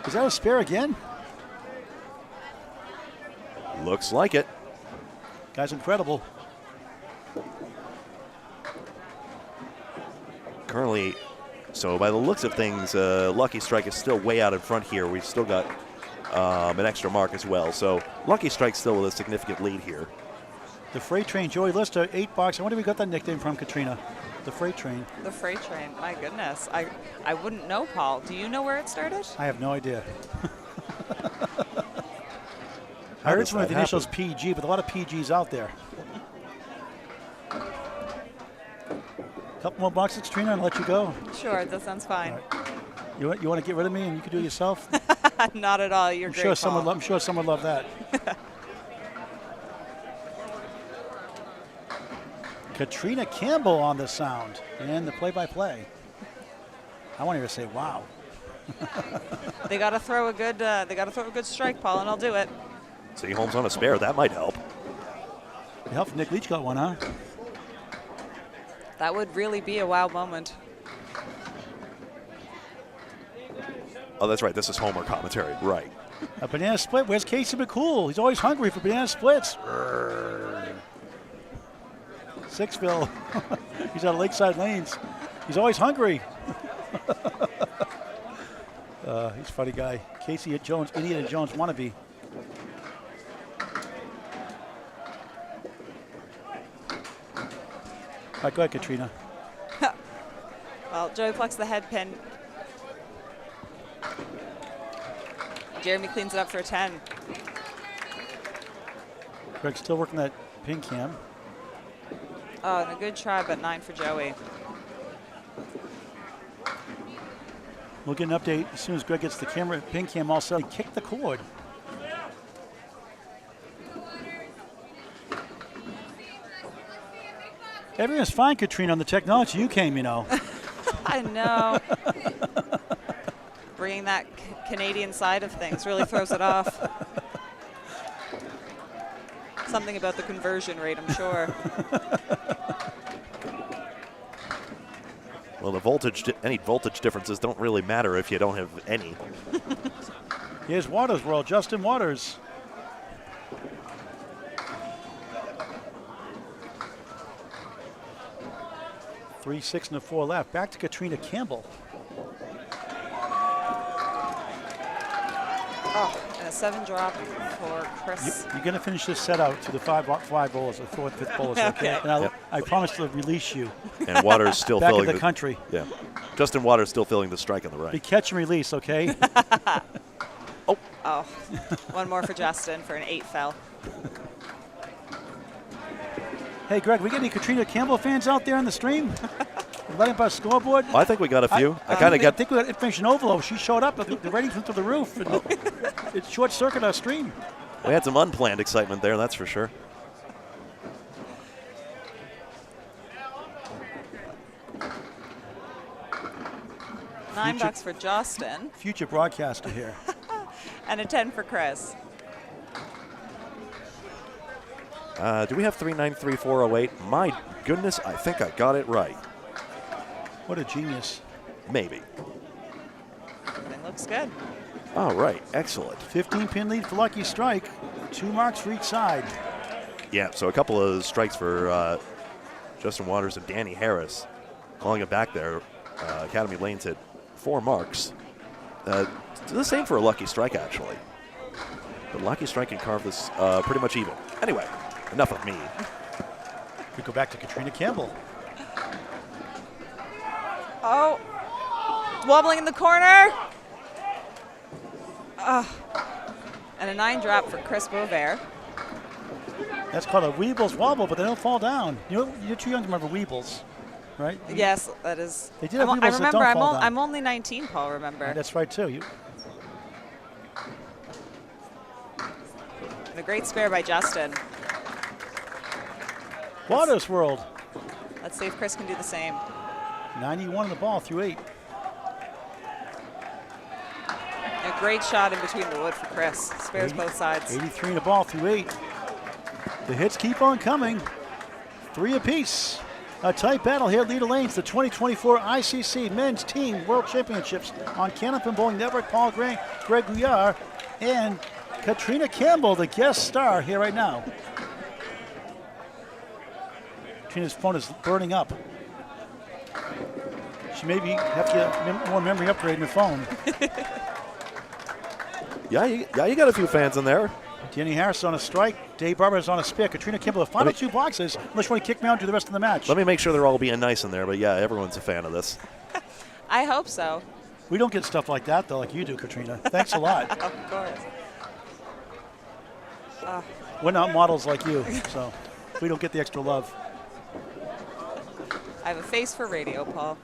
Is that a spare again? Looks like it. Guy's incredible. Currently, so by the looks of things, Lucky Strike is still way out in front here. We've still got an extra mark as well. So Lucky Strike's still with a significant lead here. The Freight Train, Joey Lister, 8 bucks. I wonder if we got that nickname from Katrina. The Freight Train. The freight train. My goodness. I wouldn't know, Paul. Do you know where it started? I have no idea. I heard it's one of the initials PG, but a lot of PGs out there. Couple more boxes, Katrina, and I'll let you go. Sure, that sounds fine. All right. You want to get rid of me and you can do it yourself? Not at all. You're great, Paul. I'm sure someone would love that. Katrina Campbell on the sound and the play-by-play. I want to say, wow. They got to throw a good strike, Paul, and I'll do it. Seaholm's on a spare. That might help. It helped Nick Leach got one, huh? That would really be a wow moment. Oh, that's right. This is Homer commentary. Right. A banana split. Where's Casey McCool? He's always hungry for banana splits. Sixville. He's out of Lakeside Lanes. He's always hungry. He's a funny guy. Casey Jones, Indiana Jones wannabe. All right, go ahead, Katrina. Well, Joey plucks the head pin. Jeremy cleans it up for a 10. Greg's still working that pin cam. Oh, and a good try, but 9 for Joey. We'll get an update as soon as Greg gets the camera pin cam all set. He kicked the cord. Everything's fine, Katrina, on the technology. You came, you know. I know. Bringing that Canadian side of things really throws it off. Something about the conversion rate, I'm sure. Well, the voltage, any voltage differences don't really matter if you don't have any. Here's Waters World, Justin Waters. Three, 6, and a 4 left. Back to Katrina Campbell. Oh, and And a 7 drop for Chris. You're going to finish this set out to the five bowlers, the fourth, fifth bowlers, okay? Okay. And I promise to release you And Waters still back in filling the country. Yeah. Justin Waters still filling the strike on the Be right. catch and release, okay? Oh, one more for Justin for an 8 foul. Hey, Greg, we got any Katrina Campbell fans out there on the stream? Light up our scoreboard. I think we got a few. I kind of I think we got information overload. She showed up. The ratings went through the roof. And it short circuited our stream. We had some unplanned excitement there, that's for sure. $9 for Justin Future broadcaster here. and a 10 for Chris. Do we have 393-408? My goodness, I think I got it right. What a genius. Maybe. Everything looks good. All right, excellent. 15-pin lead for Lucky Strike. 2 marks for each side. Yeah, so a couple of strikes for Justin Waters and Danny Harris. Calling it back there, Academy Lanes hit 4 marks. The same for a Lucky Strike, actually. But Lucky Strike can carve this pretty much even. Anyway, enough of me. We go back to Katrina Campbell. Oh, wobbling in the corner. And a 9 drop for Chris Boisvert. That's called a Weebles wobble, but they don't fall down. You're too young to remember Weebles, right? Yes, that is. They did have Weebles I that remember. don't fall down. I'm only 19, Paul. Remember. That's right too. And a great spare by Justin. Waters World. Let's see if Chris can do the same. 91 on the ball through 8. A great shot in between the wood for Chris. Spares both sides. 83 in the ball through 8. The hits keep on coming. 3 apiece. A tight battle here at Leda Lanes, the 2024 ICC Men's Team World Championships on Candlepin Bowling Network. Paul Grant, Greg Gouillart, and Katrina Campbell, the guest star here right now. Katrina's phone is burning up. She maybe have to get more memory upgrade in her phone. Yeah, you got a few fans in there. Danny Harris on a strike. Dave Barber is on a spit. Katrina Campbell, the final 2 boxes, unless you want to kick me out and do the rest of the match. Let me make sure they're all being nice in there, but yeah, everyone's a fan of this. I hope so. We don't get stuff like that, though, like you do, Katrina. Thanks a lot. Of course. We're not models like you, so we don't get the extra love. I have a face for radio, Paul.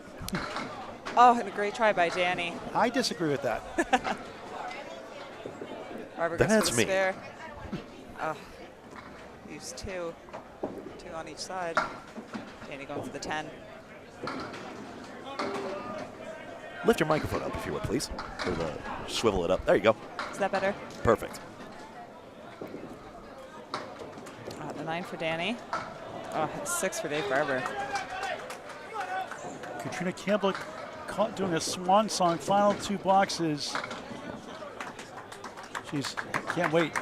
Oh, and a great try by Danny. I disagree with that. Barber goes for That's the me. spare. Oh, use 2. 2 on each side. Danny going for the 10. Lift your microphone up, if you would, please. Or swivel it up. There you go. Is that better? Perfect. The 9 for Danny. Oh, 6 for Dave Barber. Katrina Campbell doing a swan song, final 2 boxes. She's can't wait.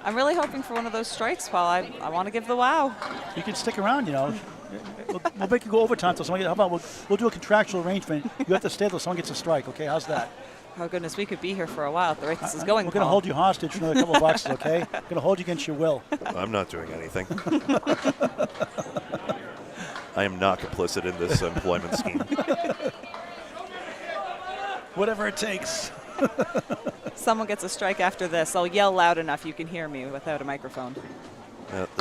I'm really hoping for one of those strikes, Paul. I want to give the wow. You can stick around, you know. We'll make you go overtime till someone. How about we'll do a contractual arrangement? You have to stay till someone gets a strike. Okay, how's that? Oh goodness, we could be here for a while at the rate this is going. We're going to hold you hostage for another couple of boxes. Okay, going to hold you against your will. I'm not doing anything. I am not complicit in this employment scheme. Whatever it takes. Someone gets a strike after this. I'll yell loud enough you can hear me without a microphone.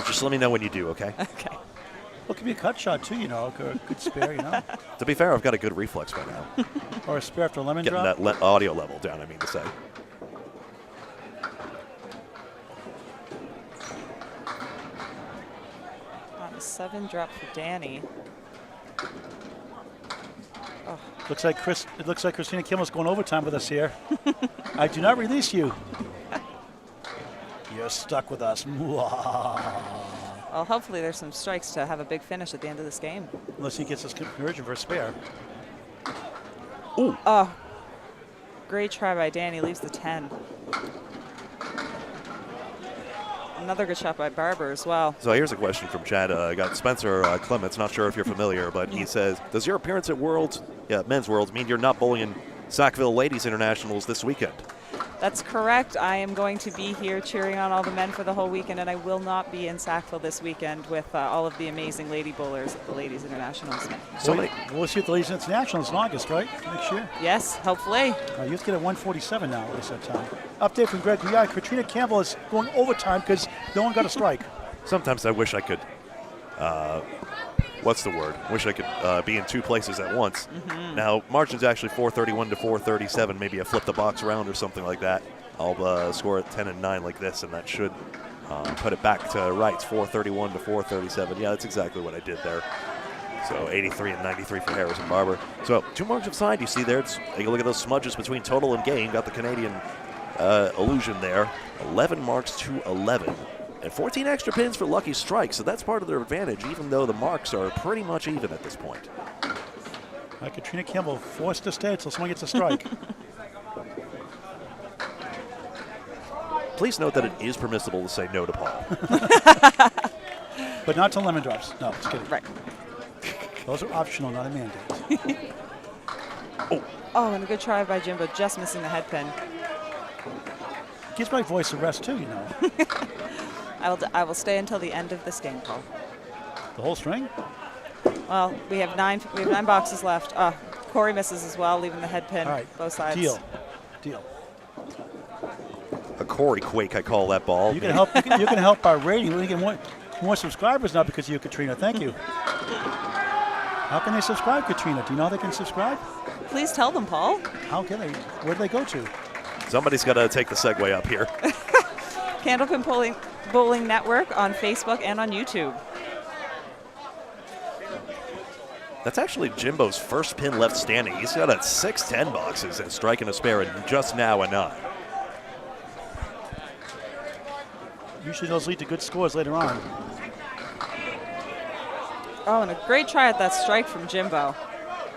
Just let me know when you do, okay? Okay. Well, it could be a cut shot too, you know, a good spare, you know, To be fair, I've got a good reflex by now. or a spare after a lemon Getting drop. that audio level down, I mean to say. On a 7 drop for Danny. Oh, Looks like It looks like Christina Kimball's going overtime with us here. I do not release you. You're stuck with us. well, hopefully there's some strikes to have a big finish at the end of this game. Unless he gets his conversion for a spare. Ooh. Oh, great try by Danny. Leaves the 10. Another good shot by Barber as well. So here's a question from Chad. I got Spencer Clements. Not sure if you're familiar, but he says, does your appearance at Men's Worlds mean you're not bowling in Sackville Ladies Internationals this weekend? That's correct. I am going to be here cheering on all the men for the whole weekend, and I will not be in Sackville this weekend with all of the amazing lady bowlers at the Ladies Internationals. We'll see at the Ladies Internationals in August, right? Next year? Yes, hopefully. You have to get at 147 now, at least that time. Update from Greg Gouillart. Katrina Campbell is going overtime because no one got a strike. Sometimes I wish I could, what's the word? Wish I could be in two places at once. Now, margin's actually 431 to 437. Maybe I flip the box around or something like that. I'll score at 10 and 9 like this, and that should put it back to rights, 431 to 437. Yeah, that's exactly what I did there. So 83 and 93 for Harris and Barber. So 2 marks of side you see there. Take a look at those smudges between total and game. Got the Canadian illusion there. 11 marks to 11. And 14 extra pins for Lucky Strike, so that's part of their advantage, even though the marks are pretty much even at this point. Katrina Campbell forced to stay until someone gets a strike. Please note that it is permissible to say no to Paul. But not to lemon drops. No, just kidding. Right. Those are optional, not a mandate. Oh, and a good try by Jimbo, just missing the head pin. Gives my voice a rest too, you know. I will stay until the end of this game, Paul. The whole string? Well, we have 9 boxes left. Korey misses as well, leaving the head pin. All right. Both sides. Deal. A Korey quake, I call that ball. You can help. You can help our rating. We can get more subscribers now because of you, Katrina. Thank you. How can they subscribe, Katrina? Do you know how they can subscribe? Please tell them, Paul. How can they? Where do they go to? Somebody's got to take the segue up here. Candlepin Bowling Network on Facebook and on YouTube. That's actually Jimbo's first pin left standing. He's got a 6-10 boxes and striking a spare and just now a 9. Usually those lead to good scores later on. Oh, and a great try at that strike from Jimbo.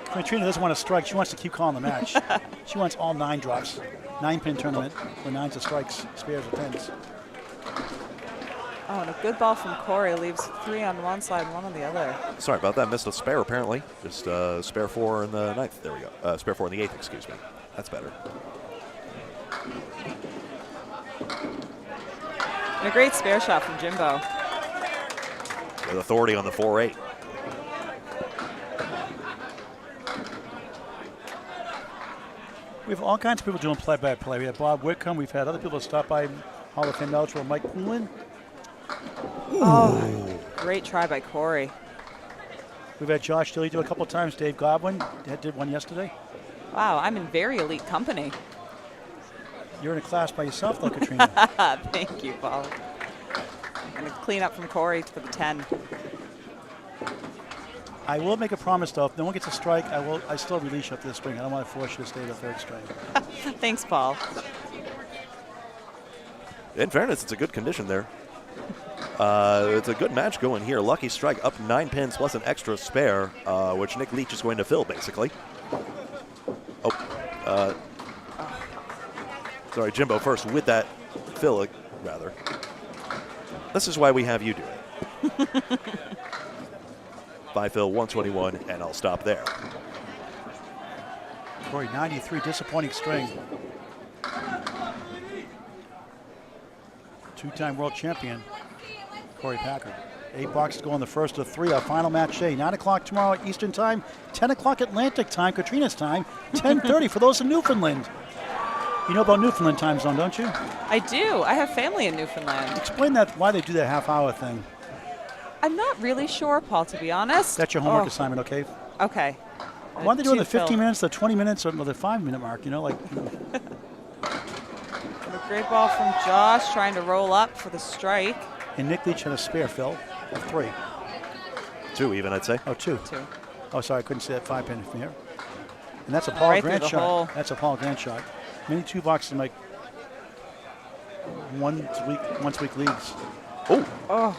Katrina doesn't want to strike. She wants to keep calling the match. She wants all 9 drops. 9-pin tournament where 9s are strikes, spares are pins. Oh, and a good ball from Korey leaves 3 on one side, 1 on the other. Sorry about that. Missed a spare, apparently. Just spare 4 in the 9th. There we go. Spare 4 in the 8th, excuse me. That's better. And a great spare shot from Jimbo. With authority on the 4-8. We have all kinds of people doing play-by-play. We have Bob Whitcomb. We've had other people stop by. Hall of Fame eligible Mike Poulin. Oh, great try by Korey. We've had Josh Daley do a couple times. Dave Godwin did one yesterday. Wow, I'm in very elite company. You're in a class by yourself, though, Katrina. Thank you, Paul. And a clean up from Korey for the 10. I will make a promise, though. If no one gets a strike, I still release you up to the string. I don't want to force you to stay the 3rd string. Thanks, Paul. In fairness, it's a good condition there. It's a good match going here. Lucky Strike up 9 pins plus an extra spare, which Nick Leach is going to fill, basically. Sorry, Jimbo first with that fill, rather. This is why we have you do it. 5 fill, 121, and I'll stop there. Korey, 93, disappointing string. 2-time world champion, Korey Packard. 8 boxes to go in the first of 3. Our final match day, 9 o'clock tomorrow Eastern time, 10 o'clock Atlantic time, Katrina's time, 10:30 for those in Newfoundland. You know about Newfoundland time zone, don't you? I do. I have family in Newfoundland. Explain that, why they do that half-hour thing. I'm not really sure, Paul, to be honest. That's your homework assignment, okay? Okay. Why are they doing the 15 minutes, the 20 minutes, or the 5-minute mark, you know, like... A great ball from Josh, trying to roll up for the strike. And Nick Leach had a spare, Phil, of 3. 2 even, I'd say. Oh, 2. 2. Oh, sorry, I couldn't see that 5-pin from here. And that's a Paul Grant shot. Hole. That's a Paul Grant shot. Many 2 boxes make once week leagues. Oh.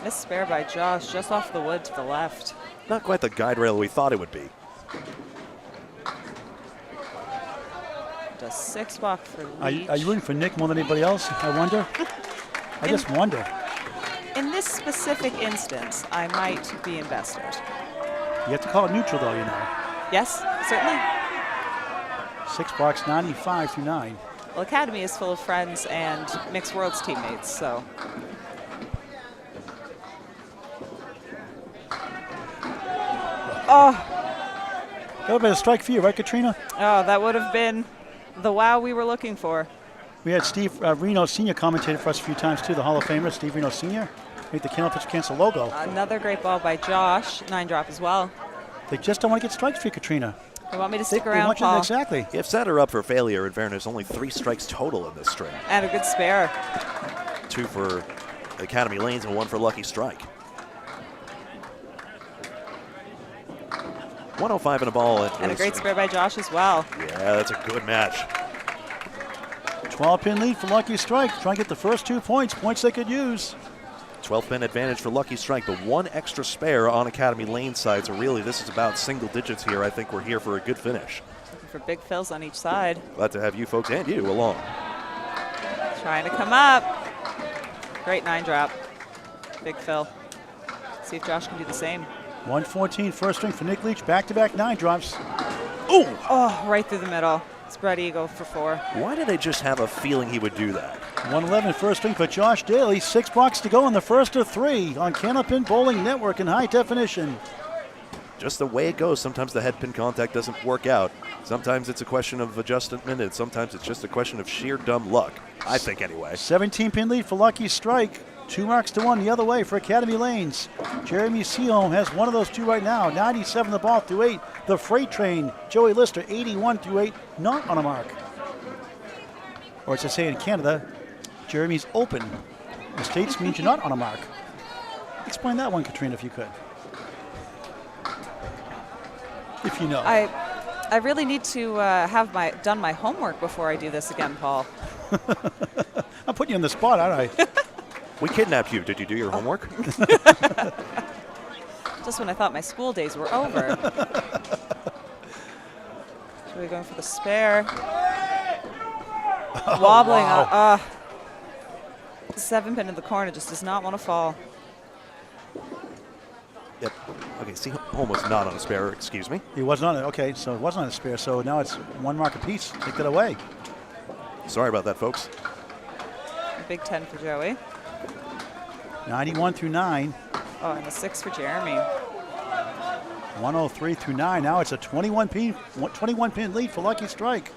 Missed spare by Josh, just off the wood to the left. Not quite the guide rail we thought it would be. Does 6 buck for Leach. Are you rooting for Nick more than anybody else, I wonder? I just wonder. In this specific instance, I might be invested. You have to call it neutral, though, you know. Yes, certainly. 6 blocks, 95 through 9. Well, Academy is full of friends and Mixed Worlds teammates, so. Oh, That would have been a strike for you, right, Katrina? oh, that would have been the wow we were looking for. We had Steve Reno Sr. commentated for us a few times, too, the Hall of Famer, Steve Reno Sr. Made the Candlepin cancel logo. Another great ball by Josh, 9-drop as well. They just don't want to get strikes for you, Katrina. They want me to They stick around, want you to- Paul. exactly. You've set her up for failure. In fairness, only 3 strikes total in this string. And a good spare. 2 for Academy Lanes and 1 for Lucky Strike. 105 in a ball. And a great spare by Josh as well. Yeah, that's a good match. 12-pin lead for Lucky Strike. Trying to get the first 2 points, points they could use. 12-pin advantage for Lucky Strike, but 1 extra spare on Academy Lane side. So really, this is about single digits here. I think we're here for a good finish. Looking for big fills on each side. Glad to have you folks and you along. Trying to come up. Great 9-drop. Big fill. See if Josh can do the same. 114 first string for Nick Leach. Back-to-back 9-drops. Ooh! Oh, right through the middle. Spread eagle for 4. Why did I just have a feeling he would do that? 111 first string for Josh Daley. 6 blocks to go in the first of 3 on Candlepin Bowling Network in high definition. Just the way it goes. Sometimes the head pin contact doesn't work out. Sometimes it's a question of adjustment, and sometimes it's just a question of sheer dumb luck. I think anyway. 17-pin lead for Lucky Strike. 2 marks to 1 the other way for Academy Lanes. Jeremy Seaholm has one of those 2 right now. 97 the ball through 8. The freight train, Joey Lister, 81 through 8, not on a mark. Or as I say in Canada, Jeremy's open. In the States means you're not on a mark. Explain that one, Katrina, if you could. If you know. I really need to have done my homework before I do this again, Paul. I'm putting you on the spot, aren't I? We kidnapped you. Did you do your homework? Just when I thought my school days were over. Joey going for the spare. Wobbling wow. 7-pin in the corner just does not want to fall. Yep. Okay, see, Holm was not on a spare, excuse me. He was not. Okay, so it wasn't on a spare. So now it's 1 mark apiece. Take that away. Sorry about that, folks. A big 10 for Joey. 91 through 9. Oh, and a 6 for Jeremy. 103 through 9. Now it's a 21-pin lead for Lucky Strike.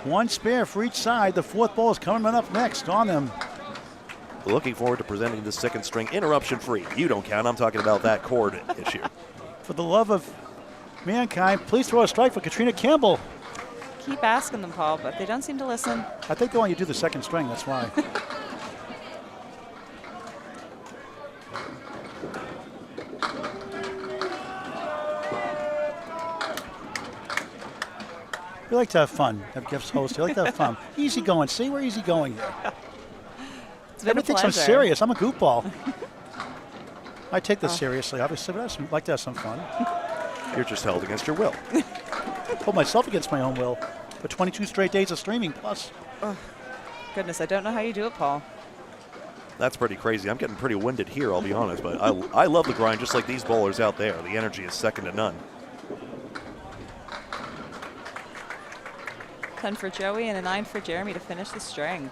1 spare for each side. The 4th ball is coming up next on them. Looking forward to presenting the 2nd string interruption-free. You don't count. I'm talking about that chord issue. For the love of mankind, please throw a strike for Katrina Campbell. Keep asking them, Paul, but they don't seem to listen. I think they want you to do the 2nd string. That's why. We like to have fun. Have gifts host. We like to have fun. Easy going. See, we're easy going here. It's been a Everything's so pleasure. serious. I'm a goofball. I take this seriously, obviously, but I like to have some fun. You're just held against your will. Hold myself against my own will. For 22 straight days of streaming plus. Goodness, I don't know how you do it, Paul. That's pretty crazy. I'm getting pretty winded here, I'll be honest, but I love the grind just like these bowlers out there. The energy is second to none. 10 for Joey and a 9 for Jeremy to finish the string.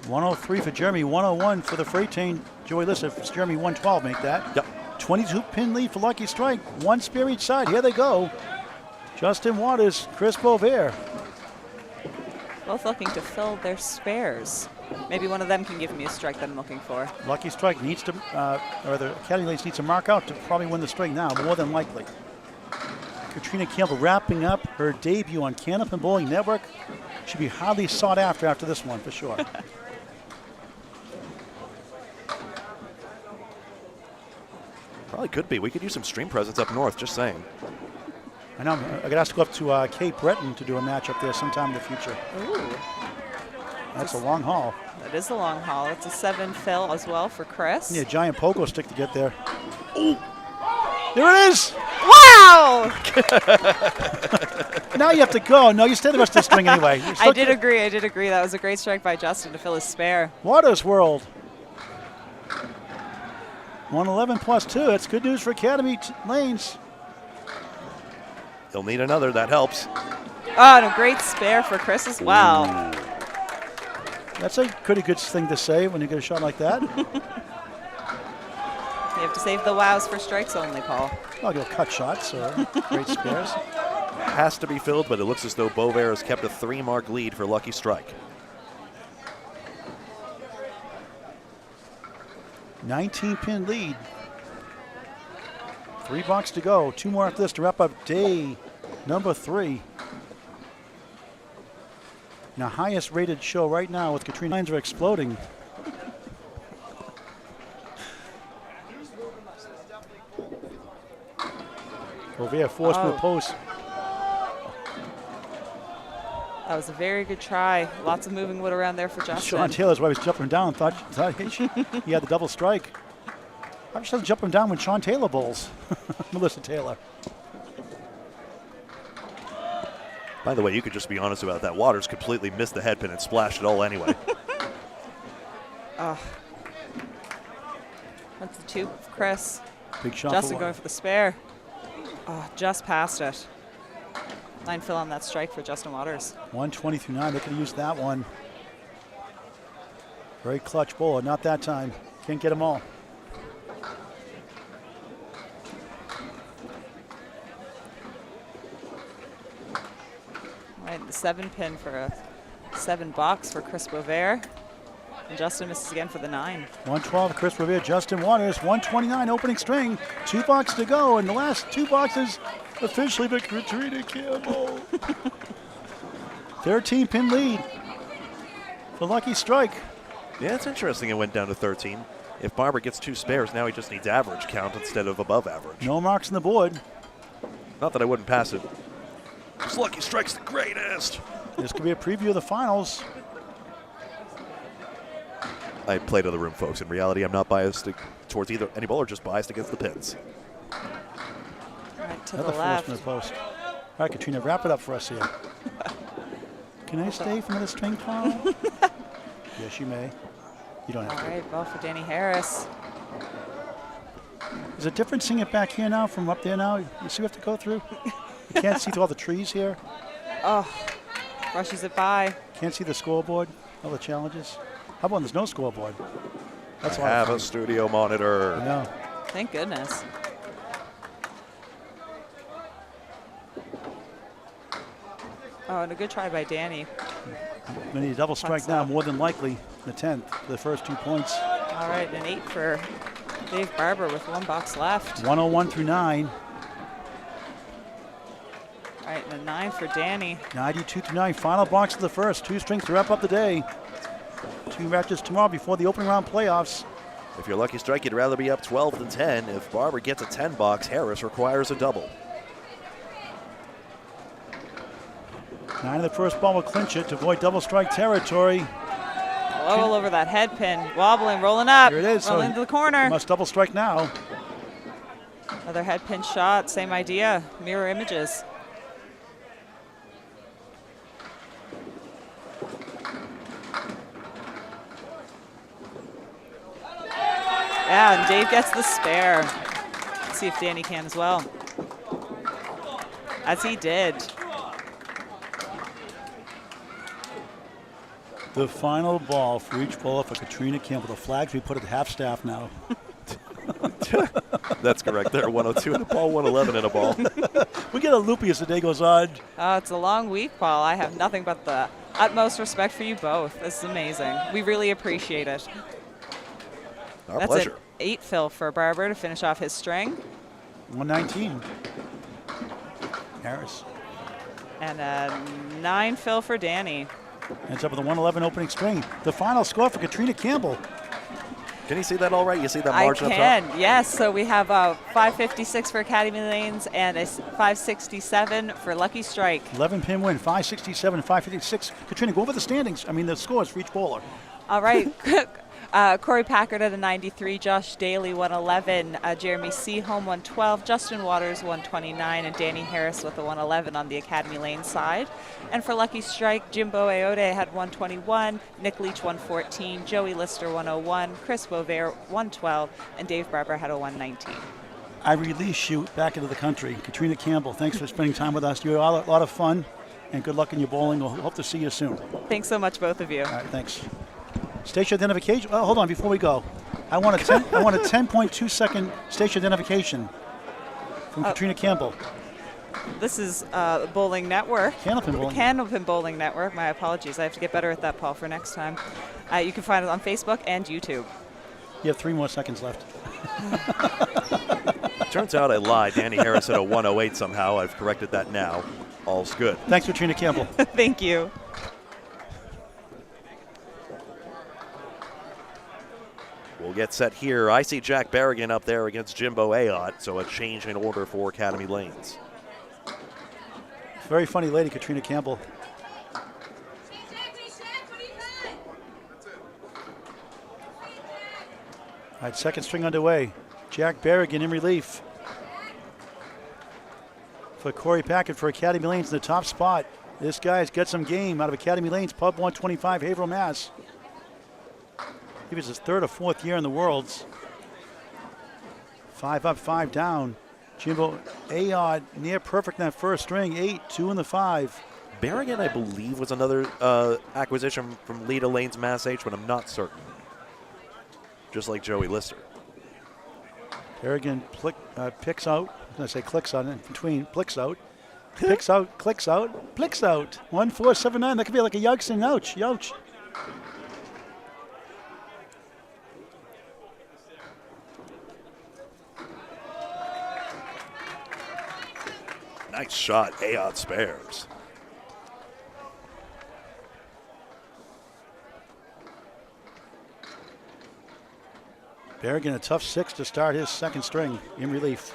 103 for Jeremy, 101 for the freight train. Joey Lister, Jeremy 112 make that. Yep. 22-pin lead for Lucky Strike. 1 spare each side. Here they go. Justin Waters, Chris Boisvert. Both looking to fill their spares. Maybe one of them can give me a strike that I'm looking for. Lucky Strike needs to, or the Academy Lanes needs to mark out to probably win the string now, more than likely. Katrina Campbell wrapping up her debut on Candlepin Bowling Network. Should be highly sought after this one, for sure. Probably could be. We could use some stream presence up north, just saying. I know. I got asked to go up to Cape Breton to do a match up there sometime in the future. Ooh, That's a long haul. that is a long haul. It's a 7 fill as well for Chris. Yeah, giant pogo stick to get there. Ooh. There it is! Wow! Now you have to go. No, you stay the rest of the string anyway. I did agree. That was a great strike by Justin to fill his spare. Waters World. 111 plus 2. That's good news for Academy Lanes. He'll need another. That helps. Oh, and a great spare for Chris as well. That's a pretty good thing to say when you get a shot like that. You have to save the wows for strikes only, Paul. I'll go cut shots or great spares. Has to be filled, but it looks as though Boisvert has kept a 3-mark lead for Lucky Strike. 19-pin lead. $3 to go. 2 more after this to wrap up day number 3. And the highest rated show right now with Katrina. Lines are exploding. Boisvert forced to the post. That was a very good try. Lots of moving wood around there for Justin. Sean Taylor's why he was jumping down. Thought he had the double strike. I just doesn't jump him down when Sean Taylor bowls. Melissa Taylor. By the way, you could just be honest about that. Waters completely missed the head pin and splashed it all anyway. That's the 2 for Chris. Big shot Justin for going for the spare. Oh, just past it. 9 fill on that strike for Justin Waters. 120 through 9. They could have used that one. Very clutch bowler. Not that time. Can't get them all. All right, the 7-pin for a $7 for Chris Boisvert. And Justin misses again for the 9. 112 Chris Boisvert, Justin Waters. 129 opening string. $2 to go. And the last 2 boxes officially for Katrina Campbell. 13-pin lead for Lucky Strike. Yeah, it's interesting it went down to 13. If Barber gets 2 spares, now he just needs average count instead of above average. No marks on the board. Not that I wouldn't pass it. Because Lucky Strike's the greatest. This could be a preview of the finals. I play to the room, folks. In reality, I'm not biased towards either any bowler, just biased against the pins. Right to Another the left. force from the post. All right, Katrina, wrap it up for us here. Can I stay for another string, Tom? Yes, you may. You don't have All to. right, ball for Danny Harris. Is it different seeing it back here now from up there now? You see what we have to go through? You can't see through all the trees here. Oh, rushes it by. Can't see the scoreboard, all the challenges. How about when there's no scoreboard? That's I a lot of have fun. a studio monitor. I know. Thank goodness. Oh, and a good try by Danny. We need a double strike Pucks now, up. more than likely, the 10th, the first 2 points. All right, an 8 for Dave Barber with 1 box left. 101 through 9. All right, and a 9 for Danny. 92 through 9. Final box of the first. 2 strings to wrap up the day. 2 matches tomorrow before the opening round playoffs. If you're Lucky Strike, you'd rather be up 12 than 10. If Barber gets a 10 box, Harris requires a double. 9 of the first ball will clinch it to avoid double strike territory. All over that head pin. Wobbling, rolling up. Here it is. Rolling into the corner. Must double strike now. Another head pin shot. Same idea. Mirror images. Yeah, and Dave gets the spare. Let's see if Danny can as well. As he did. The final ball for each bowler for Katrina Campbell. The flags we put at half staff now. That's correct. There, 102 in a ball, 111 in a ball. We get a loopy as the day goes on. It's a long week, Paul. I have nothing but the utmost respect for you both. This is amazing. We really appreciate it. Our That's pleasure. an 8 fill for Barber to finish off his string. 119. Harris. And a 9 fill for Danny. Ends up with a 111 opening string. The final score for Katrina Campbell. Can you see that all right? You see that I margin up can, top? yes. So we have a 556 for Academy Lanes and a 567 for Lucky Strike. 11-pin win, 567, 556. Katrina, go over the standings. I mean, the scores for each bowler. All right. Korey Packard at a 93, Josh Daley 111, Jeremy Seaholm 112, Justin Waters 129, and Danny Harris with a 111 on the Academy Lane side. And for Lucky Strike, Jimbo Ayotte had 121, Nick Leach 114, Joey Lister 101, Chris Boisvert 112, and Dave Barber had a 119. I release you back into the country. Katrina Campbell, thanks for spending time with us. You had a lot of fun. and good luck in your bowling. We'll hope to see you soon. Thanks so much, both of you. All right, thanks. Station identification. Oh, hold on, before we go, I want a 10.2 second station identification from Katrina Campbell. This is Bowling Network. Candlepin Bowling. Candlepin Bowling Network. My apologies. I have to get better at that, Paul, for next time. You can find it on Facebook and YouTube. You have 3 more seconds left. Turns out I lied. Danny Harris hit a 108 somehow. I've corrected that now. All's good. Thanks, Katrina Campbell. Thank you. We'll get set here. I see Jack Berrigan up there against Jimbo Ayotte, so a change in order for Academy Lanes. Very funny lady, Katrina Campbell. All right, second string underway. Jack Berrigan in relief. For Korey Packard for Academy Lanes in the top spot. This guy's got some game out of Academy Lanes, Pub 125, Haverhill, Mass. He was his 3rd or 4th year in the Worlds. 5 up, 5 down. Jimbo Ayotte near perfect in that first string. 8, 2 in the 5. Berrigan, I believe, was another acquisition from Leda Lanes, Mass H, but I'm not certain. Just like Joey Lister. Berrigan picks out. I'm going to say clicks on it in between. Plicks out. Picks out, clicks out, plicks out. 1, 4, 7, 9. That could be like a Youngson. Ouch, ouch. Nice shot. Ayotte spares. Berrigan a tough 6 to start his second string in relief.